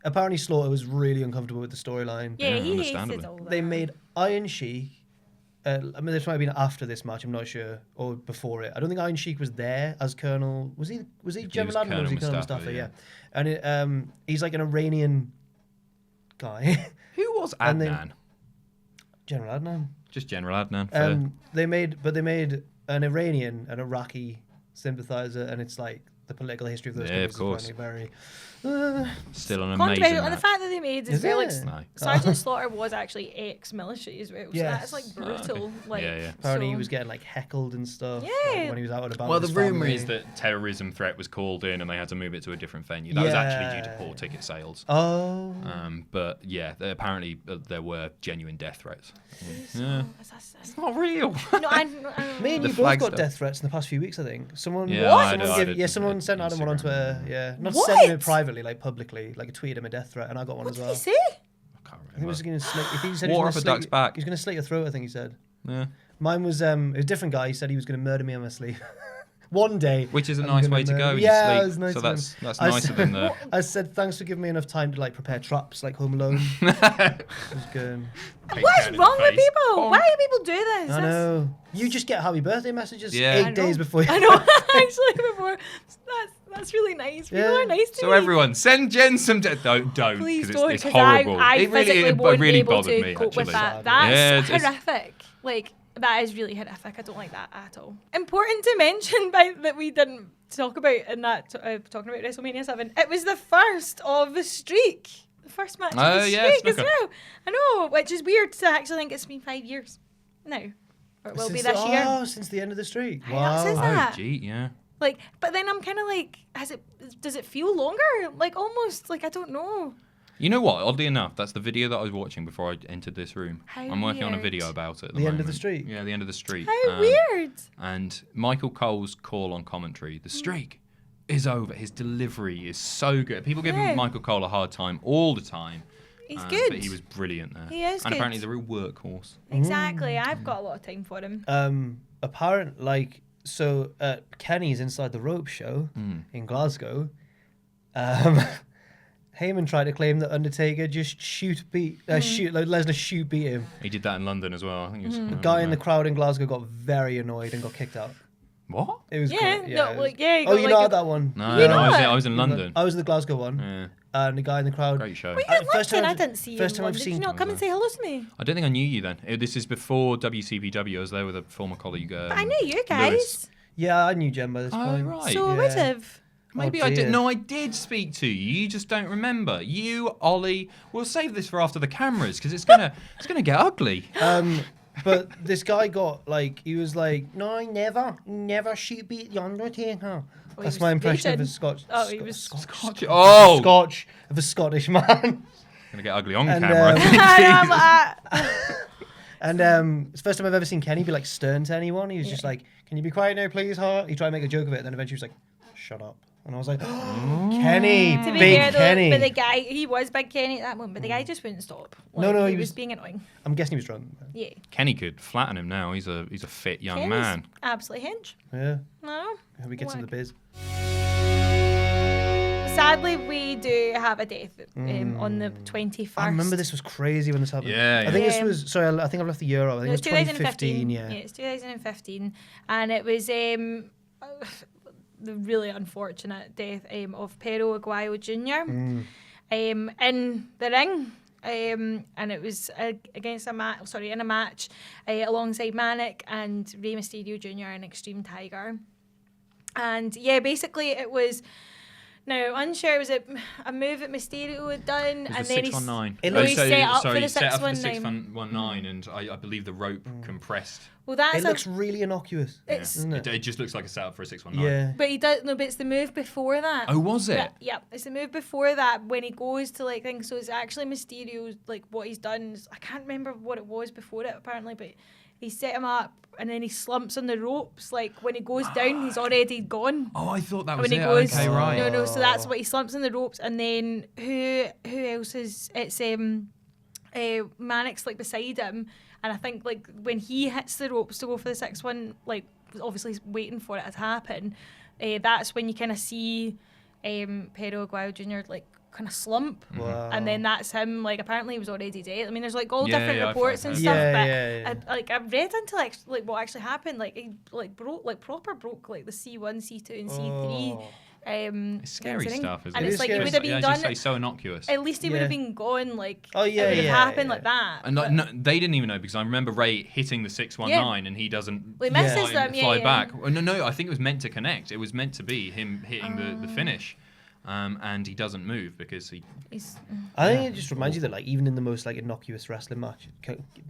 apparently Slaughter was really uncomfortable with the storyline. Yeah, Yeah, he understandably. hated all that. They made Iron Sheik. I mean, this might have been after this match. I'm not sure, or before it. I don't think Iron Sheik was there as Colonel. Was he General Admiral? Or was he Colonel Mustafa? Yeah. And he's like an Iranian guy. Who was And then- Adnan? General Adnan. Just General Adnan. For, They made an Iranian, an Iraqi sympathizer, and it's like the political history of those Yeah, countries of course. is apparently very. still an amazing Controversial, and the match. fact that they made Is as well, like, it? No. Sergeant Slaughter was actually ex-military as well, so Yes. that's like brutal. Like, Yeah, yeah. Apparently, he so- was getting like heckled and stuff. Yeah. like, when he was out and about. Well, with the his rumor family. is that terrorism threat was called in and they had to move it to a different venue. That was actually due to poor ticket sales. Oh. But yeah, apparently there were genuine death threats. Jeez, Yeah. oh, that's It's not real. no, I Me and The you both flag got stuff. death threats in the past few weeks, I think. Someone, Yeah, What? someone sent Adam one on Instagram. Twitter. Yeah, not What? sending it privately, like publicly, like tweeted him a death threat, and I got one what as did well. he say? I can't I think he remember. was going to slit. If he said Water he was off a gonna duck's slit, back. He's going to slit your throat. I think he said. Yeah. Mine was a different guy. He said he was going to murder me on my sleep. One day. Which is a I'm nice gonna way to murder- go in Yeah, your it was sleep. nice So of him. that's I nicer said- than the. I said thanks for giving me enough time to like prepare traps, like Home Alone. It was good. What is wrong with people? Why do people do this? I know. You just get happy birthday messages Yeah. 8 I days know. before. I know. Actually, before that's really nice. People Yeah. are nice to So me. everyone, send Jen some. Don't. Please Because don't, it's 'cause horrible. I it physically really, won't really be able bothered to me cope actually. with that. Yeah, That's it's- horrific. Like that is really horrific. I don't like that at all. Important to mention that we didn't talk about in that talking about WrestleMania 7. It was the first of the streak. The first match of Oh, the yeah, streak as snooker. well. I know, which is weird to actually think it's been 5 years now. Or it will be this year. Oh, since the end of the streak. I know, it says Wow. that. Oh, gee, yeah. Like, but then I'm kind of like, does it feel longer? Like almost, like I don't know. You know what? Oddly enough, that's the video that I was watching before I entered this room. How I'm working on a weird. video about it. At The end of the moment. streak? Yeah, the end of the streak. How weird. And Michael Cole's call on commentary, the streak is over. His delivery is so good. People give Yeah. Michael Cole a hard time all the time. He's good. But he was brilliant there. He is And good. apparently he's a real workhorse. Exactly. I've got a lot of time for him. Kenny's Inside the Rope show Hmm. in Glasgow. Heyman tried to claim that Undertaker just beat him. He did that in London as well. I think he was, Mm-hmm. The guy in the crowd in Glasgow got very annoyed and got kicked out. What? It was Yeah, great. no, it was- like, yeah, you Oh, got, you like, know a- that one. No, You no, know I it? was in London. I was in the Glasgow one, Yeah. and the guy in the crowd. Great show. Were you in First London? time I didn't see you first in time I've London. Did seen- you not come and say hello to me? I don't think I knew you then. This is before WCPW. I was there with a former colleague. But I knew you guys. Lewis. Yeah, I knew Jen by this point. Right. So I would have. Maybe Oh, I did. dear. No, I did speak to you. You just don't remember. You, Ollie. We'll save this for after the cameras because it's gonna get ugly. But this guy got like, he was like, no, never she beat the Undertaker. That's my impression of a Scotch. Oh, he was Scotch. Oh, Scotch of a Scottish man. gonna get ugly on And, camera. I I am, And it's the first time I've ever seen Kenny be like stern to anyone. He was just like, "Can you be quiet now, please?" Huh? He tried to make a joke of it, and then eventually he was like, "Shut up." And I was like, Kenny, To be big fair, though, Kenny. but the guy, he was big Kenny at that moment, but the guy just wouldn't stop. Like, No, he he was was- being annoying. I'm guessing he was drunk. Yeah. Kenny could flatten him now. He's a fit young Kenny's man. absolutely hinge. Yeah. No. Hope he gets in the biz. Sadly, we do have a death on the 21st. I remember this was crazy when this happened. Yeah, I think yeah. this was, sorry, I think I've left the year out. I think No, it was 2015, yeah. Yeah, it's 2015. And it was the really unfortunate death of Pero Aguayo Jr. In the ring. And it was against in a match alongside Manic and Rey Mysterio Jr. and Extreme Tiger. And yeah, basically it was... Now, unsure, was it a move that Mysterio had done? It was And the then 619. he set up for the set up for the 619. 619, and I believe the rope compressed. Well, that's It looks really innocuous. It's- doesn't it? It just looks like a setup for a 619. Yeah. But he does no. But it's the move before that. Oh, was it? Yeah, it's the move before that when he goes to like things. So it's actually Mysterio's like what he's done. I can't remember what it was before it apparently, but he set him up and then he slumps on the ropes. Like when he goes down, he's already gone. Oh, I thought that was When it. he goes, Okay, right. no. So that's what he slumps on the ropes, and then who else is? It's Manic's like beside him, and I think like when he hits the ropes to go for the 6-1, like obviously he's waiting for it to happen. That's when you kind of see Pero Aguayo Jr. like kind of slump. Wow. And then that's him. Like apparently he was already dead. I mean, there's like all Yeah, different yeah, I've reports heard and that. stuff. Yeah, but yeah. I've read into like what actually happened. Like he like broke like the C1, C2, and C3. Oh. It's scary incident. stuff, isn't And it? it's like it scary would have Yeah, been as you done. say, so innocuous. At least he would have Yeah. been gone. Like Oh, yeah, it would have yeah, happened yeah. like that. And but- no, they didn't even know because I remember Ray hitting the 619 and he doesn't Well, he misses fly, them, yeah, fly yeah. back. Well, no, I think it was meant to connect. It was meant to be him hitting the finish. And he doesn't move because He's, I think it just reminds you that, like, even in the most like innocuous wrestling match,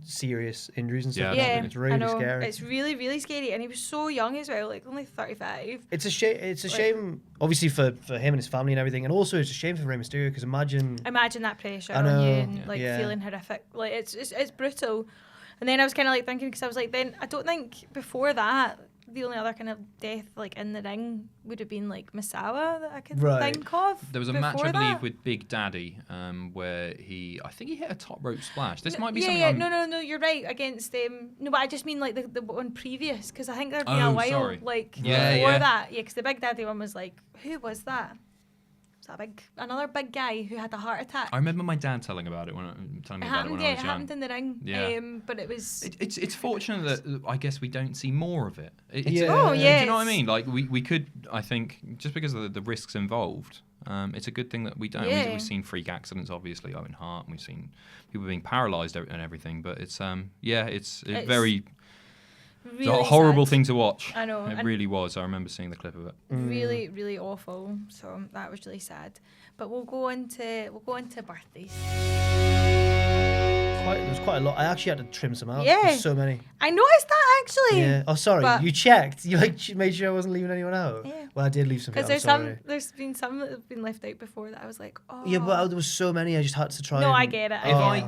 serious injuries and stuff. Yeah, happen. yeah, It's really I know. scary. It's really, really scary, and he was so young as well, like only 35. It's a shame. It's a shame, obviously for him and his family and everything, and also it's a shame for Rey Mysterio because imagine. Imagine that pressure I on know, you and like yeah. feeling horrific. Like it's brutal. And then I was kind of like thinking because I was like, then I don't think before that the only other kind of death like in the ring would have been like Misawa that I could Right. think of. there was a match I before believe that. with Big Daddy where I think he hit a top rope splash. This might be yeah, something. yeah, no, you're right. Against no, but I just mean like the one previous because I think there'd been Oh, a while sorry. like Yeah, before yeah. that. Yeah, because the Big Daddy one was like, who was that? Was that another big guy who had a heart attack? I remember my dad telling me about it when I was It young. happened in the ring. Yeah. But it was. It's fortunate that I guess we don't see more of it. It's, Yeah. Oh, yeah. Do you know what I mean? Like we could, I think, just because of the risks involved, it's a good thing that we don't. Yeah. We've seen freak accidents, obviously, Owen Hart, and we've seen people being paralysed and everything. But it's it's very Really it's a horrible sad. thing to watch. I know, It and- really was. I remember seeing the clip of it. Really, really awful. So that was really sad. But we'll go into birthdays. There was quite a lot. I actually had to trim some out. Yeah. There's so many. I noticed that actually. Yeah. Oh, sorry. But- You checked. You made sure I wasn't leaving anyone out. Yeah. Well, I did leave some. Because out, there's been some that have been left out before that I was like, oh. Yeah, but there was so many. I just had to try. No, and, I get it.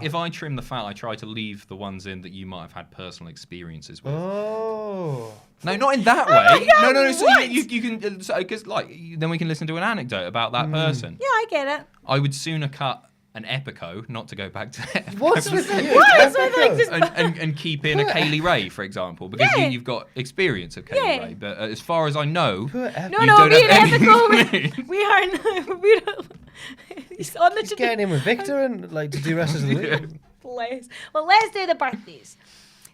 If I trim the fat, I try to leave the ones in that you might have had personal experiences with. Oh. No, not in that way. God, no. So what? you can because then we can listen to an anecdote about that person. Yeah, I get it. I would sooner cut an epico, not to go back to What's with you? What is with like this? and keep in a Kaylee Ray, for example, because Yeah. you've got experience of Kaylee Yeah. Ray. But as far as I know, Put F- No, You no, don't me have and anything Ethical, for me. we are we don't. He's on the Just getting in with Victor and like to do wrestlers of the week. Bless. Well, let's do the birthdays.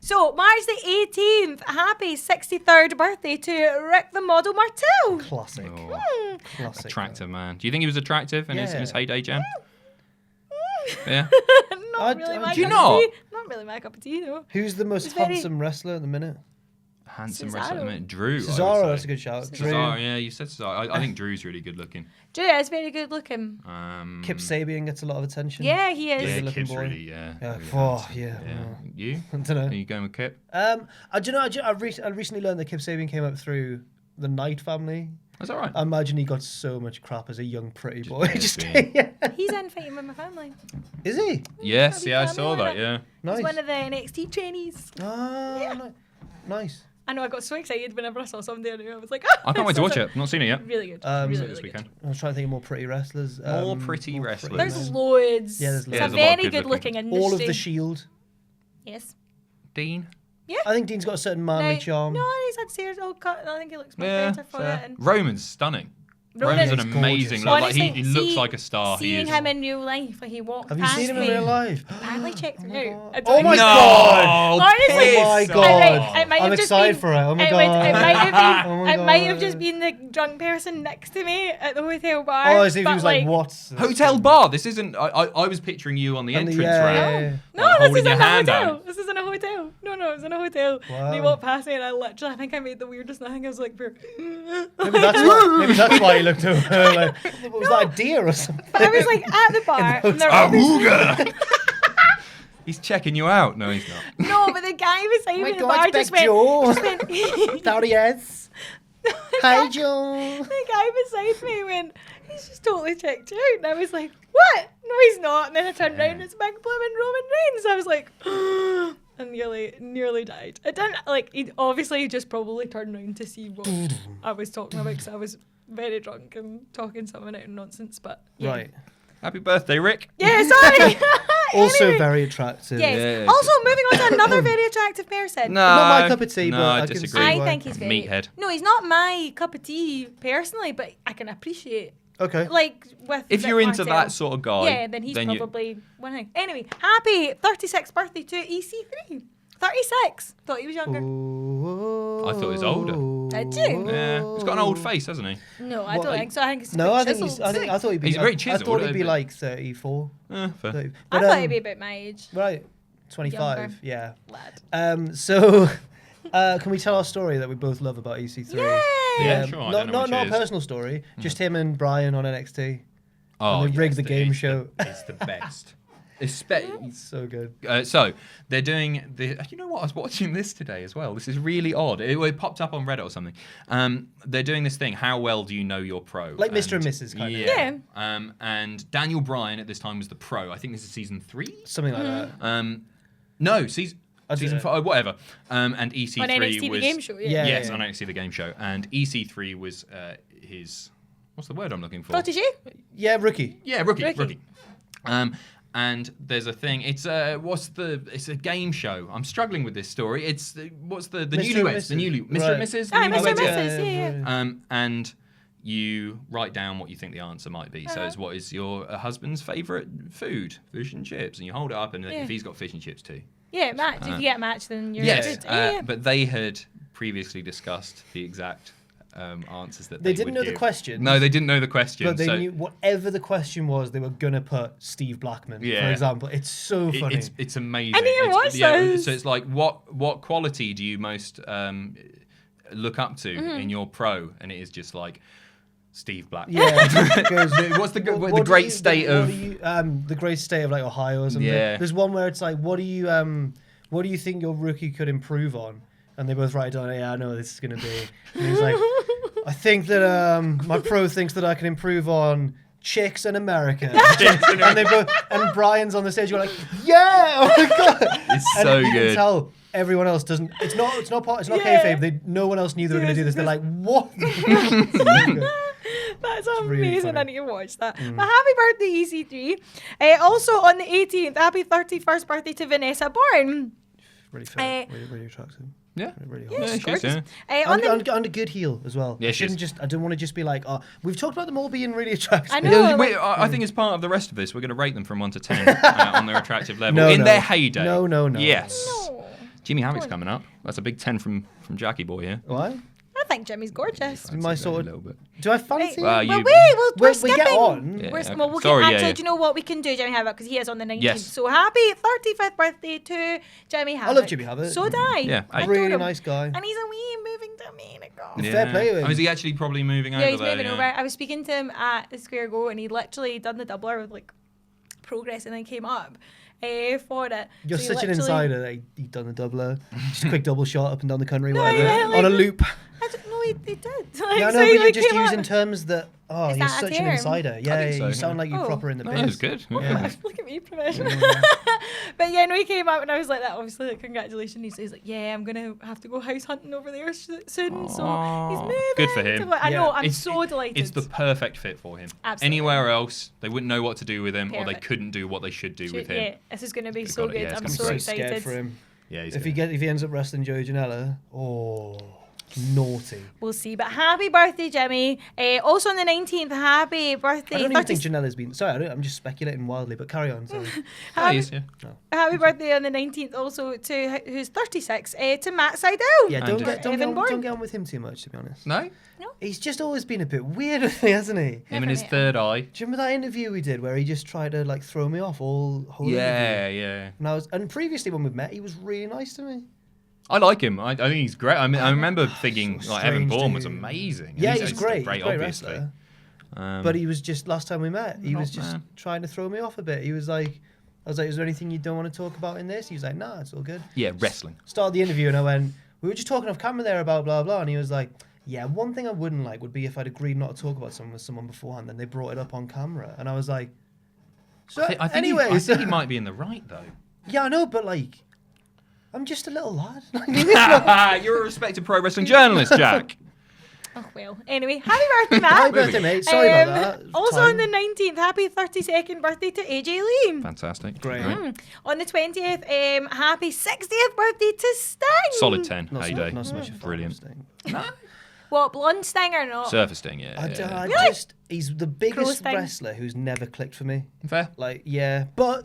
So, March the 18th, happy 63rd birthday to Rick the Model Martel. Classic. Oh, Classic. attractive man. Do you think he was attractive in his Yeah. heyday, Jen? Yeah. Not really my do you cup not? of tea. Not really my cup of tea, though. Who's the most He's very- handsome wrestler at the minute? Handsome Cesaro. wrestler. I mean, Drew. Cesaro, that's a good shout. Cesaro, yeah, you said Cesaro. I think Drew's really good looking. Drew is very good looking. Kip Sabian gets a lot of attention. Yeah, he is. Yeah, good looking Kip's boy. really, yeah. Yeah, really oh, handsome. yeah. You? I don't know. Are you going with Kip? I recently learned that Kip Sabian came up through the Knight family. That's all right. I imagine he got so much crap as a young pretty boy. being- He's in Fighting with My Family. Is he? Yes, Probably yeah, I family saw that, winner. yeah. Nice. He's one of the NXT trainees. Nice. I know, I got so excited whenever I saw somebody new. I was like, I can't wait to watch it. I've not seen it yet. Really good. Um, really, so really This good. weekend. I was trying to think of more pretty wrestlers. More pretty wrestlers. There's men. loads. Yeah, there's It's loads. a There's a lot of very good good looking industry. All of the Shield. Yes. Dean? I think Dean's got a certain manly charm. No, he's had Sears all cut. I think he looks much Yeah, better for fair. it. And Roman's stunning. Roman Roman's an is amazing gorgeous. look. Like, Honestly, he looks see- like a star. He seeing is. him in real life, like he walked Have you past seen him me. in real life? Apparently checked me out. I Oh don't my know. God. Honestly, Oh my I God. might- it might I'm have just excited been- for it. Oh my it God. It might have been. Oh my It might have God. just been the drunk person next to me at the hotel bar. Oh, as if he but, was like, what? Hotel bar. This isn't. I was picturing you on the And the- entrance yeah, ramp. yeah, yeah. No, Like, this holding is your in a hand hotel. out. This is in a hotel. No, it was in a hotel. And he Wow. walked past me, and I think I made the weirdest thing. I was like, Maybe that's why he looked over like, was that a deer or something? I was like at the bar, and they're Awooga! He's checking you out. No, he's not. no, but the guy beside me My in the God, bar it's just Big went. Joe. Just went There he is. Hi, Joe. The guy beside me went, he's just totally checked you out. And I was like, what? No, he's not. And then I turned around and it's big blooming Roman Reigns. I was like, and nearly died. I didn't, like, he obviously just probably turned around to see what I was talking about because I was very drunk and talking someone out of nonsense. But yeah. Right. Happy birthday, Rick. Yeah, sorry. Also Anyway. very attractive. Yes. Yeah. Also, moving on to another very attractive person. No, Not my cup of tea, no, but I I can disagree. see I why. think he's very Meathead. No, he's not my cup of tea personally, but I can appreciate. Okay. Like with If Rick you're into Martel. that sort of guy, yeah, then he's you- probably winning. Anyway, happy 36th birthday to EC3. 36. Thought he was younger. I thought he was older. Did you? Yeah, he's got an old face, hasn't he? No, I What, don't like- think so. I think it's a No, bit I think chiseled. I thought he'd be. He's very I chiseled, thought he'd be but- like 34. Fair. 30. I But, thought he'd be about my age, right. 25. Younger. Yeah. lad. So, can we tell our story that we both love about EC3? Yay! Yeah, sure. I don't know Not which not it a is. personal story. Just him and Brian on NXT. Oh, And they rigged yes, the game it's show. It's the best. So good. So they're doing the. You know what? I was watching this today as well. This is really odd. It popped up on Reddit or something. They're doing this thing. How well do you know your pro? Like Mr. and Mrs. kind of. Yeah. And Daniel Bryan at this time was the pro. I think this is season 3. Something like that. No, season I don't know. 5, whatever. And EC3 On NXT was the game show, Yeah. Yes, on NXT the game show. And EC3 was his. What's the word I'm looking for? Protégé? Yeah, rookie. Yeah, rookie. Rookie. And there's a thing. It's It's a game show. I'm struggling with this story. It's what's the Mr. and newlyweds? The Mrs. Mr. Right. and Mrs. Ah, the Mr. and newlyweds, Mrs. Yeah. And you write down what you think the answer might be. So it's what is your husband's favourite food? Fish and chips. And you hold it up, and Yeah. if he's got fish and chips too. Yeah, match. If you get a match, then you're Yes, good. Yeah. but they had previously discussed the exact answers that They they didn't would know the give. questions. No, they didn't know the question. But they so knew whatever the question was, they were gonna put Steve Blackman, for Yeah. example. It's so funny. it's amazing. I need to watch those. So it's like what quality do you most look up to in your pro? And it is just like Steve Blackman. Yeah. It goes, What's the what the do great you- state what of do you, the great state of like Ohio or something. Yeah. There's one where it's like, what do you think your rookie could improve on? And they both write down, yeah, I know what this is gonna be. And he's like, I think that my pro thinks that I can improve on chicks in America. and they both, and Brian's on the stage going like, yeah, oh my god, It's and so you can good. tell everyone else doesn't. It's not Yeah. kayfabe. No one else knew they were gonna do this. They're like, what? So good. That's really amazing. funny. I need to watch that. But happy birthday, EC3. Also on the 18th, happy 31st birthday to Vanessa Bourne. Really fair. Really attractive. Yeah. Really Yeah, hot. she's she is, gorgeous. yeah. On the, And a good heel as well. Yeah, she is. I don't want to just be like, oh, we've talked about them all being really attractive. I know. Yeah, like- I think as part of the rest of this, we're going to rate them from 1 to 10 on their attractive level No, in no. their heyday. No. Yes. no. Jimmy Havoc's coming up. That's a big 10 from Jackie Boy here. Why? I think Jimmy's gorgeous. My sort a of. little bit. Do I fancy? Well, him? you- we're We get skipping. on. Yeah, We're, okay. well, we'll Sorry, get, yeah, actually, yeah. do you know what we can do, Jimmy Havoc? Because he is on the 19th. Yes. So happy 35th birthday to Jimmy Havoc. love Jimmy Havoc. So do I. Yeah, I Really adore him. nice guy. And he's a wee moving Domenico. Fair play to him. Oh, is he actually probably moving over Yeah, he's there? moving over. I was speaking to him at the Square Go, and he'd literally done the doubler with like progress, and then came up for it. You're So he such an literally- insider. That he done the doubler. Just a quick double shot up and down the country, No, whatever, yeah, like- on a loop. I don't know, he did. Like, Yeah, I so know, he, but you're like, just came up- using terms that. Oh, Is you're that a such an term? insider. Yeah, think so, you sound yeah. like you're Oh. proper in the No, biz. that was good. Yeah. Look at me, professional. But yeah, no, he came out and I was like, that obviously, like, congratulations. He's like, yeah, I'm gonna have to go house hunting over there soon. So he's Aw. moving. Good for him. I know, Yeah. I'm so delighted. It's the perfect fit for him. Absolutely. Anywhere else, they wouldn't know what to do with him, or they Perfect. couldn't do what they should do with him. Yeah, this is gonna be They've so got it, good. yeah, it's I'm gonna so be so excited. scared for him. Yeah, he's If good. he ends up wrestling Joey Janela, oh, naughty. We'll see. But happy birthday, Jimmy. Also on the 19th, happy birthday. I don't even 30 think Janela's been. Sorry, I'm just speculating wildly, but carry on. Sorry. Oh, he is, yeah. Happy birthday on the 19th also to who's 36, to Matt Sydal. Yeah, And don't just- get, don't, Evan get on, Bourne. don't get on with him too much, to be honest. No? He's just always been a bit weird with me, hasn't he? Him and his Definitely. third eye. Do you remember that interview we did where he just tried to like throw me off all whole Yeah, interview? yeah. And previously when we met, he was really nice to me. I like him. I think he's great. I mean, I remember thinking So like Evan strange, Bourne was dude. amazing. Yeah, And he's just great. Great, He's a great obviously. wrestler. But he was just last time we met, he Not was just bad. trying to throw me off a bit. He was like, I was like, is there anything you don't want to talk about in this? He was like, nah, it's all good. Yeah, wrestling. Started the interview and I went, we were just talking off camera there about blah blah, and he was like, yeah, one thing I wouldn't like would be if I'd agreed not to talk about someone with someone beforehand, then they brought it up on camera, and I was like, so I think anyways, he might be in the right though. yeah, I know, but like, I'm just a little lad. You're a respected pro wrestling journalist, Jack. Oh well. Anyway, happy birthday, Matt. Happy birthday, mate. Sorry about that. Also Time. on the 19th, happy 32nd birthday to AJ Lee. Fantastic. Great. On the 20th, happy 60th birthday to Sting. Solid 10. Not Heyday. so, not so much a fan Brilliant. of Sting. What, blonde Sting or not? Surface thing, yeah. I yeah. Really? just, he's the biggest Sting. wrestler who's never clicked for me. Fair. Like, yeah, but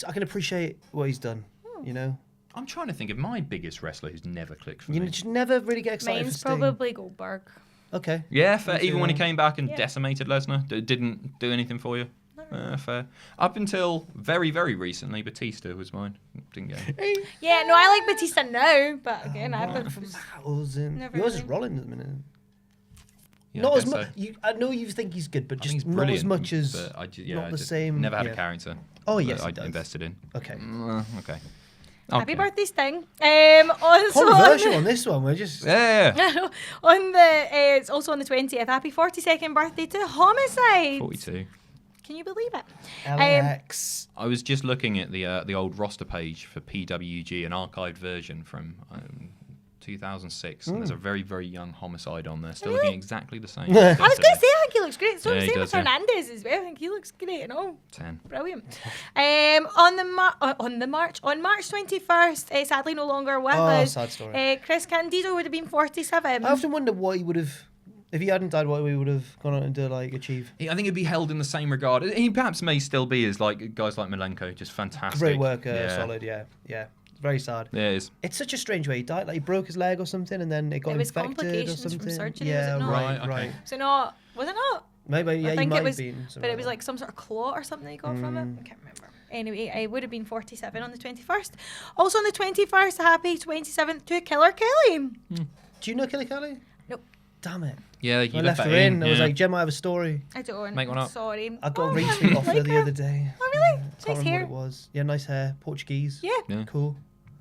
I can appreciate what he's done. You know, I'm trying to think of my biggest wrestler who's never clicked for you me. just never really get excited Mine's for Sting. probably Goldberg. Okay. Yeah, fair. I'll see Even when he that. came back and Yeah. decimated Lesnar, didn't do anything for you. Fair. Up until very, very recently, Batista was mine. Didn't get it. Yeah, no, I like Batista now, but again, I've been... Never Yours is really. Rollins at the minute. Yeah, Not I as guess much. so. I know you think he's good, but I think just he's not as brilliant, much as but I not the just same. Never had yeah. a character. Oh that yes, I he does. invested in. Okay. Okay. Happy Okay. birthday, Sting. Also Controversial on this one. We're just. Yeah. on the it's also on the 20th. Happy 42nd birthday to Homicide. 42. Can you believe it? LAX. I was just looking at the old roster page for PWG, an archived version from 2006, and there's a very, very young Homicide on there, still looking exactly the same. I was going to say, I think he looks great. So Yeah, he same does, with yeah. Hernandez as well. I think he looks great and all. 10. Brilliant. On March 21st, sadly no longer with Oh, us. sad story. Chris Candido would have been 47. I often wonder what he would have, if he hadn't died, what he would have gone on and do, like achieve. I think it'd be held in the same regard. He perhaps may still be as like guys like Malenko, just fantastic. Great worker, Yeah. solid. Yeah. Very sad. Yeah, it is. It's such a strange way he died. Like he broke his leg or something, and then it got It was infected or complications from something. surgery, was yeah, it not? right, Right, okay. So was it not? Maybe yeah, I he think might it was, have been. but it was like some sort of clot or something he got from it. I can't remember. Anyway, I would have been 47 on the 21st. Also on the 21st, happy 27th to Killer Kelly. Do you know Kelly Kelly? Nope. Damn it! Yeah, you I left that her in. I was yeah. like, Jem, I have a story. I don't. Make one up. Sorry. I got a yeah, retweet off her like the other day. Oh really? Can't Nice remember hair. what it was. Yeah, nice hair, Portuguese. Yeah. Yeah, Cool.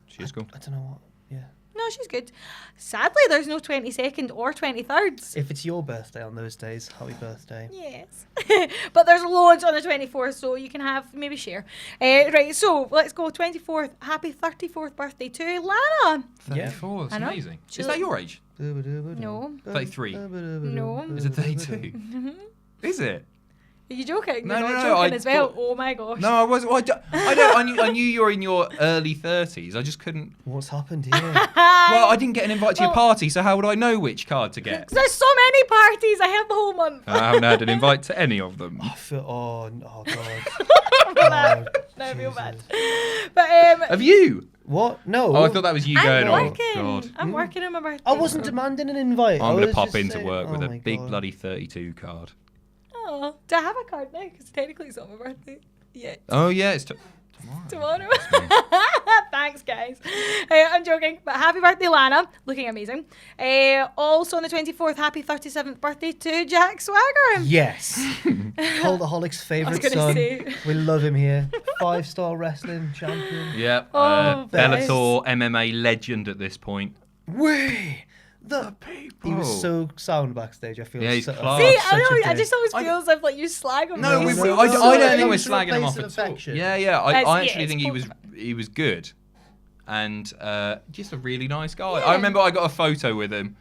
she is cool. I don't know what. Yeah. No, she's good. Sadly, there's no 22nd or 23rd. If it's your birthday on those days, happy birthday. Yes. But there's loads on the 24th, so you can have, maybe share. Right, so let's go 24th. Happy 34th birthday to Lana. 34, that's I know. amazing. She Is that look- your age? No. 33. No. Is it 32? Is it? Are you joking? No, You're no, not no, joking I as well. thought- Oh my gosh. No, I wasn't. Well, I don't. I knew you were in your early 30s. I just couldn't. What's happened here? Well, I didn't get an invite to your party, so how would I know which card to get? There's so many parties. I have the whole month. I haven't had an invite to any of them. I feel, oh God. No, I feel bad. But Have you? What? No. Oh, I thought that was you I'm going. working. Oh, God. I'm working on my birthday. I wasn't demanding an invite. I'm I going to was pop just into saying- work with oh a my big God. bloody 32 card. Oh, do I have a card now? Because technically it's not my birthday yet. Oh, yeah, it's Tomorrow. Thanks, guys. I'm joking, but happy birthday, Lana. Looking amazing. Also on the 24th, happy 37th birthday to Jack Swagger. Yes. Cultaholic's favourite gonna son. say. We love him here. 5-star wrestling champion. Yep. Oh, best. Bellator MMA legend at this point. We the people. He was Oh. so sound backstage. I feel. Yeah, he's so, class. See, such I a know. I dick. just always feel as if like you slag him. No, though. He's I so- don't think we're comes from a slagging him off place at of all. affection. Yeah. It's- I yeah, actually it's think called- he was good, and just a really nice guy. Yeah. I remember I got a photo with him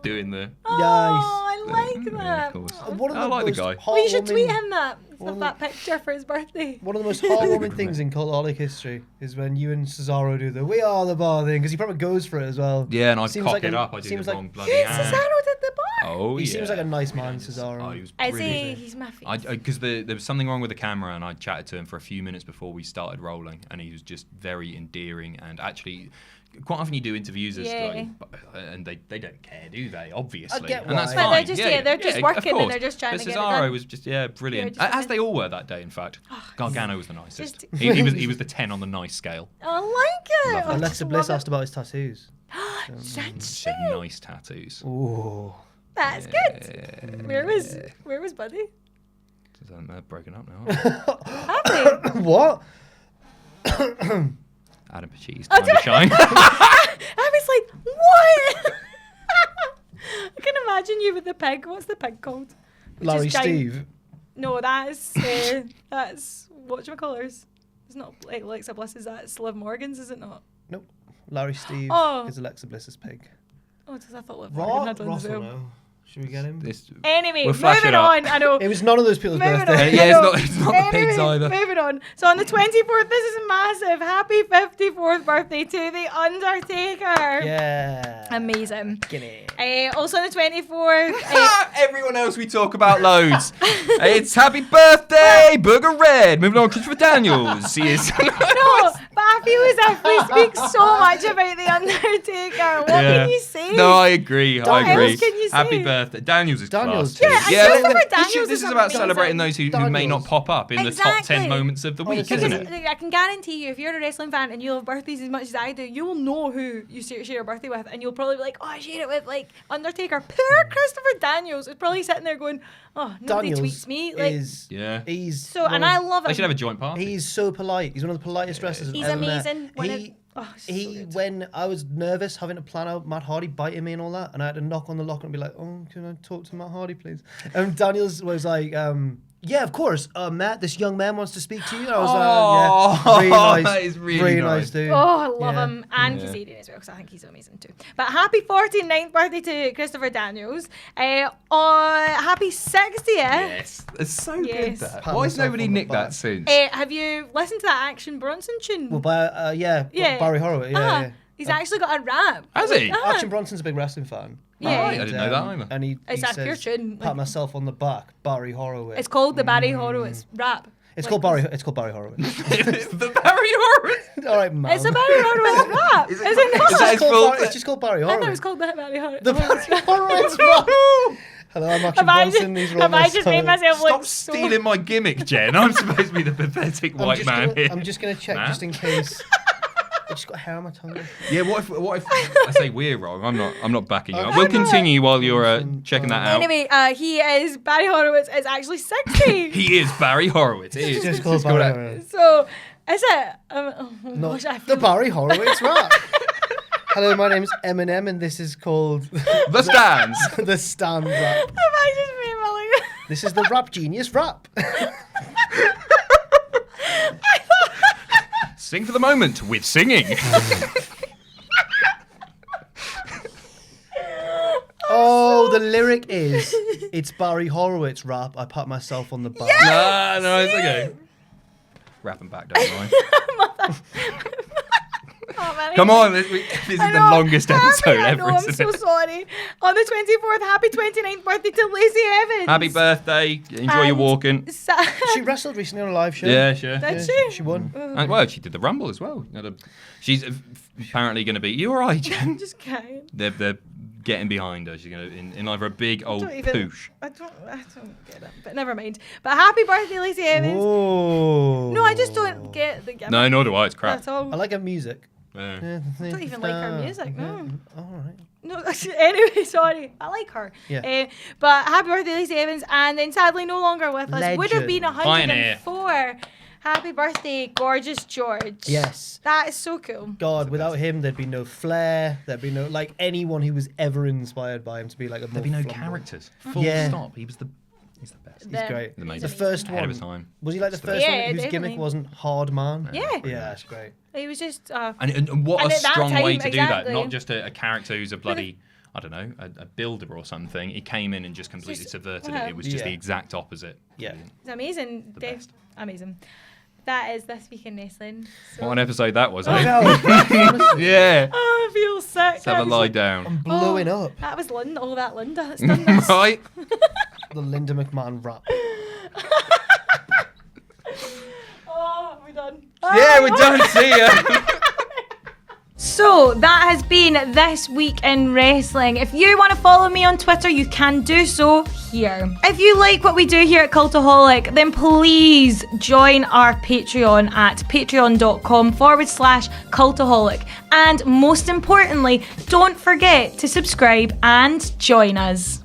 doing the. Oh, I like Yeah, that. of course. Oh. One of I the like the most guy. Well, you should tweet heartwarming- him that One of of that picture for his birthday. One of the most heartwarming things in Cultaholic history is when you and Cesaro do the "We Are the Bar" thing, because he probably goes for it as well. Yeah, and I Seems cock like it a- up. I do seems the like- wrong bloody Yes, hand. Cesaro did the bar. Oh, He yeah. seems like a nice man, Cesaro. Oh, he was Is brilliant. he? He's my favourite. Because there was something wrong with the camera, and I chatted to him for a few minutes before we started rolling, and he was just very endearing. And actually, quite often you do interviews as Yeah. and they don't care, do they? Obviously, I get and that's why. But fine. they're just- they're just of working and course. they're just trying But to get it Cesaro done. was just brilliant, Yeah, just as they all were that day. In fact, Gargano was the nicest. Just- He was the 10 on the nice scale. I like it. Love it. I Alexa just Bliss love asked about his tattoos. it. She That's had true. nice tattoos. Ooh. That's good. Where was Buddy? They're broken up now. Happy. What? Adam Paci's time to shine. I was like, what? I can imagine you with the pig. What's the pig called? Which Larry is giant- Steve. No, that's whatchamacallers. It's not like Alexa Bliss's. That's Liv Morgan's, is it not? Nope. Larry Steve Oh. is Alexa Bliss's pig. Oh, I thought Liv Raw? Morgan had one Ross as will well. know. Should we get him? Anyway, We'll flash moving it up. on. I know. It was none of those people's Moving on. birthday. Yeah, I know. it's not the pigs either. Moving on. So on the 24th, this is massive. Happy 54th birthday to The Undertaker. Yeah. Amazing. Gimme. Also on the 24th. Everyone else we talk about loads. It's happy birthday, Booger Red. Moving on, Christopher Daniels. He is. No, but I feel as if we speak so much about The Undertaker. What can you say? No, I agree. What I agree. else can you Happy say? birthday. Daniels is Daniels. class too. Yeah, and Christopher this Daniels this is is about amazing. celebrating those who may not Daniels. pop up in the top 10 Exactly. moments of the week, Honestly. isn't Because it? I can guarantee you, if you're a wrestling fan and you love birthdays as much as I do, you will know who you share your birthday with, and you'll probably be like, "Oh, I share it with like Undertaker." Poor Christopher Daniels is probably sitting there going, "Oh, nobody Daniels tweets me." Like, is Yeah. he's so, one and of- I love him. They should have a joint party. He's so polite. He's one of the politest wrestlers I've He's ever met. amazing. So He good. when I was nervous having to plan out Matt Hardy biting me and all that, and I had to knock on the lock and be like, "Oh, can I talk to Matt Hardy, please?" And Daniels was like, "Yeah, of course, Matt. This young man wants to speak to you." And I was Oh, like, "Yeah, really nice, that is really nice, nice. dude." Oh, I love Yeah. him. And Yeah. Kazarian as well, because I think he's amazing too. But happy 49th birthday to Christopher Daniels. Happy 60th. Yes. It's so Yes. good, that. Pat Why has myself nobody on the nicked that back. since? Have you listened to that Action Bronson tune? Well, by Yeah. Barry Horowitz. Yeah, Uh-huh. yeah. He's actually got a rap. Has he? Uh-huh. Action Bronson's a big wrestling fan. Yeah. I didn't know that either. And he It's a pure says, tune. "Pat Like, myself on the back, Barry Horowitz." it's called the Barry Horowitz rap. It's Like, called Barry. It's called Barry Horowitz. It's the Barry Horowitz. All right, man. It's a Barry Horowitz rap. Is it not? Is that his full? It's just called Barry I thought it Horowitz. was called the Barry Horowitz. The Barry Horowitz rap. Hello, I'm Action Have I just, Bronson. These are all have my I just made songs. myself Stop look so... stealing my gimmick, Jen. I'm supposed to be the pathetic white man here. I'm just gonna check Man. just in case. I just got hair on my tongue. Yeah, what if I say we're wrong? I'm not backing you up. We'll continue while you're checking that out. Anyway, he is... Barry Horowitz is actually 60. He is Barry Horowitz. It It's is. just called It's Barry called Horowitz. So, is it? Oh my No, gosh, I the feel... Barry Horowitz rap. Hello, my name's Eminem, and this is called The Stands. the Stand Rap. Have I just made my like... This is the Rap Genius Rap. Sing for the moment with singing. Oh, the lyric is, it's Barry Horowitz rap. I pat myself on the back. No, it's okay. Wrapping back, don't mind. Oh, man, Come on, this is the longest episode ever. I'm so sorry. On the 24th, happy 29th birthday to Lacey Evans. Happy birthday. Enjoy your walking. She wrestled recently on a live show. Yeah, sure. Did she? She won. And, well, she did the Rumble as well. She's apparently going to be. You all right, Jen? Just kidding. They're getting behind her. She's going to in either a big old poosh. I don't get it. But never mind. But happy birthday, Lacey Evans. Whoa. No, I just don't get the gimmick. No, nor do I. It's crap. That's all. I like her music. Yeah. I don't even like her music. No. All right. No, anyway, sorry. I like her. Yeah. But happy birthday, Lacey Evans. And then sadly no longer with us. Legend. Would have been 104. Happy birthday, gorgeous George. Yes. That is so cool. God, without him, there'd be no Flair. There'd be no, like, anyone who was ever inspired by him to be like a There'd be no flamboyant. characters. Full stop. He's the best. He's great. Amazing. The first Ahead one. of his time. Was he like the first Yeah, one whose definitely. gimmick wasn't hard man? Yeah. Yeah, that's great. He was just... And what And a at that strong way time, to do that. exactly. Not just a character who's a bloody, I don't know, a builder or something. He came in and just completely Just- subverted it. It was just the exact opposite. Yeah. It's amazing. best. Amazing. That is This Week in Wrestling. So. What an episode that was, I eh? know. Yeah. Oh, I feel sick. Let's have a lie I'm down. blowing up. That was Linda. Oh, that Linda that's done this. Right? The Linda McMahon rap. Oh, we're done. Yeah, we're done. See ya. So that has been This Week in Wrestling. If you want to follow me on Twitter, you can do so here. If you like what we do here at Cultaholic, then please join our Patreon at patreon.com/Cultaholic. And most importantly, don't forget to subscribe and join us.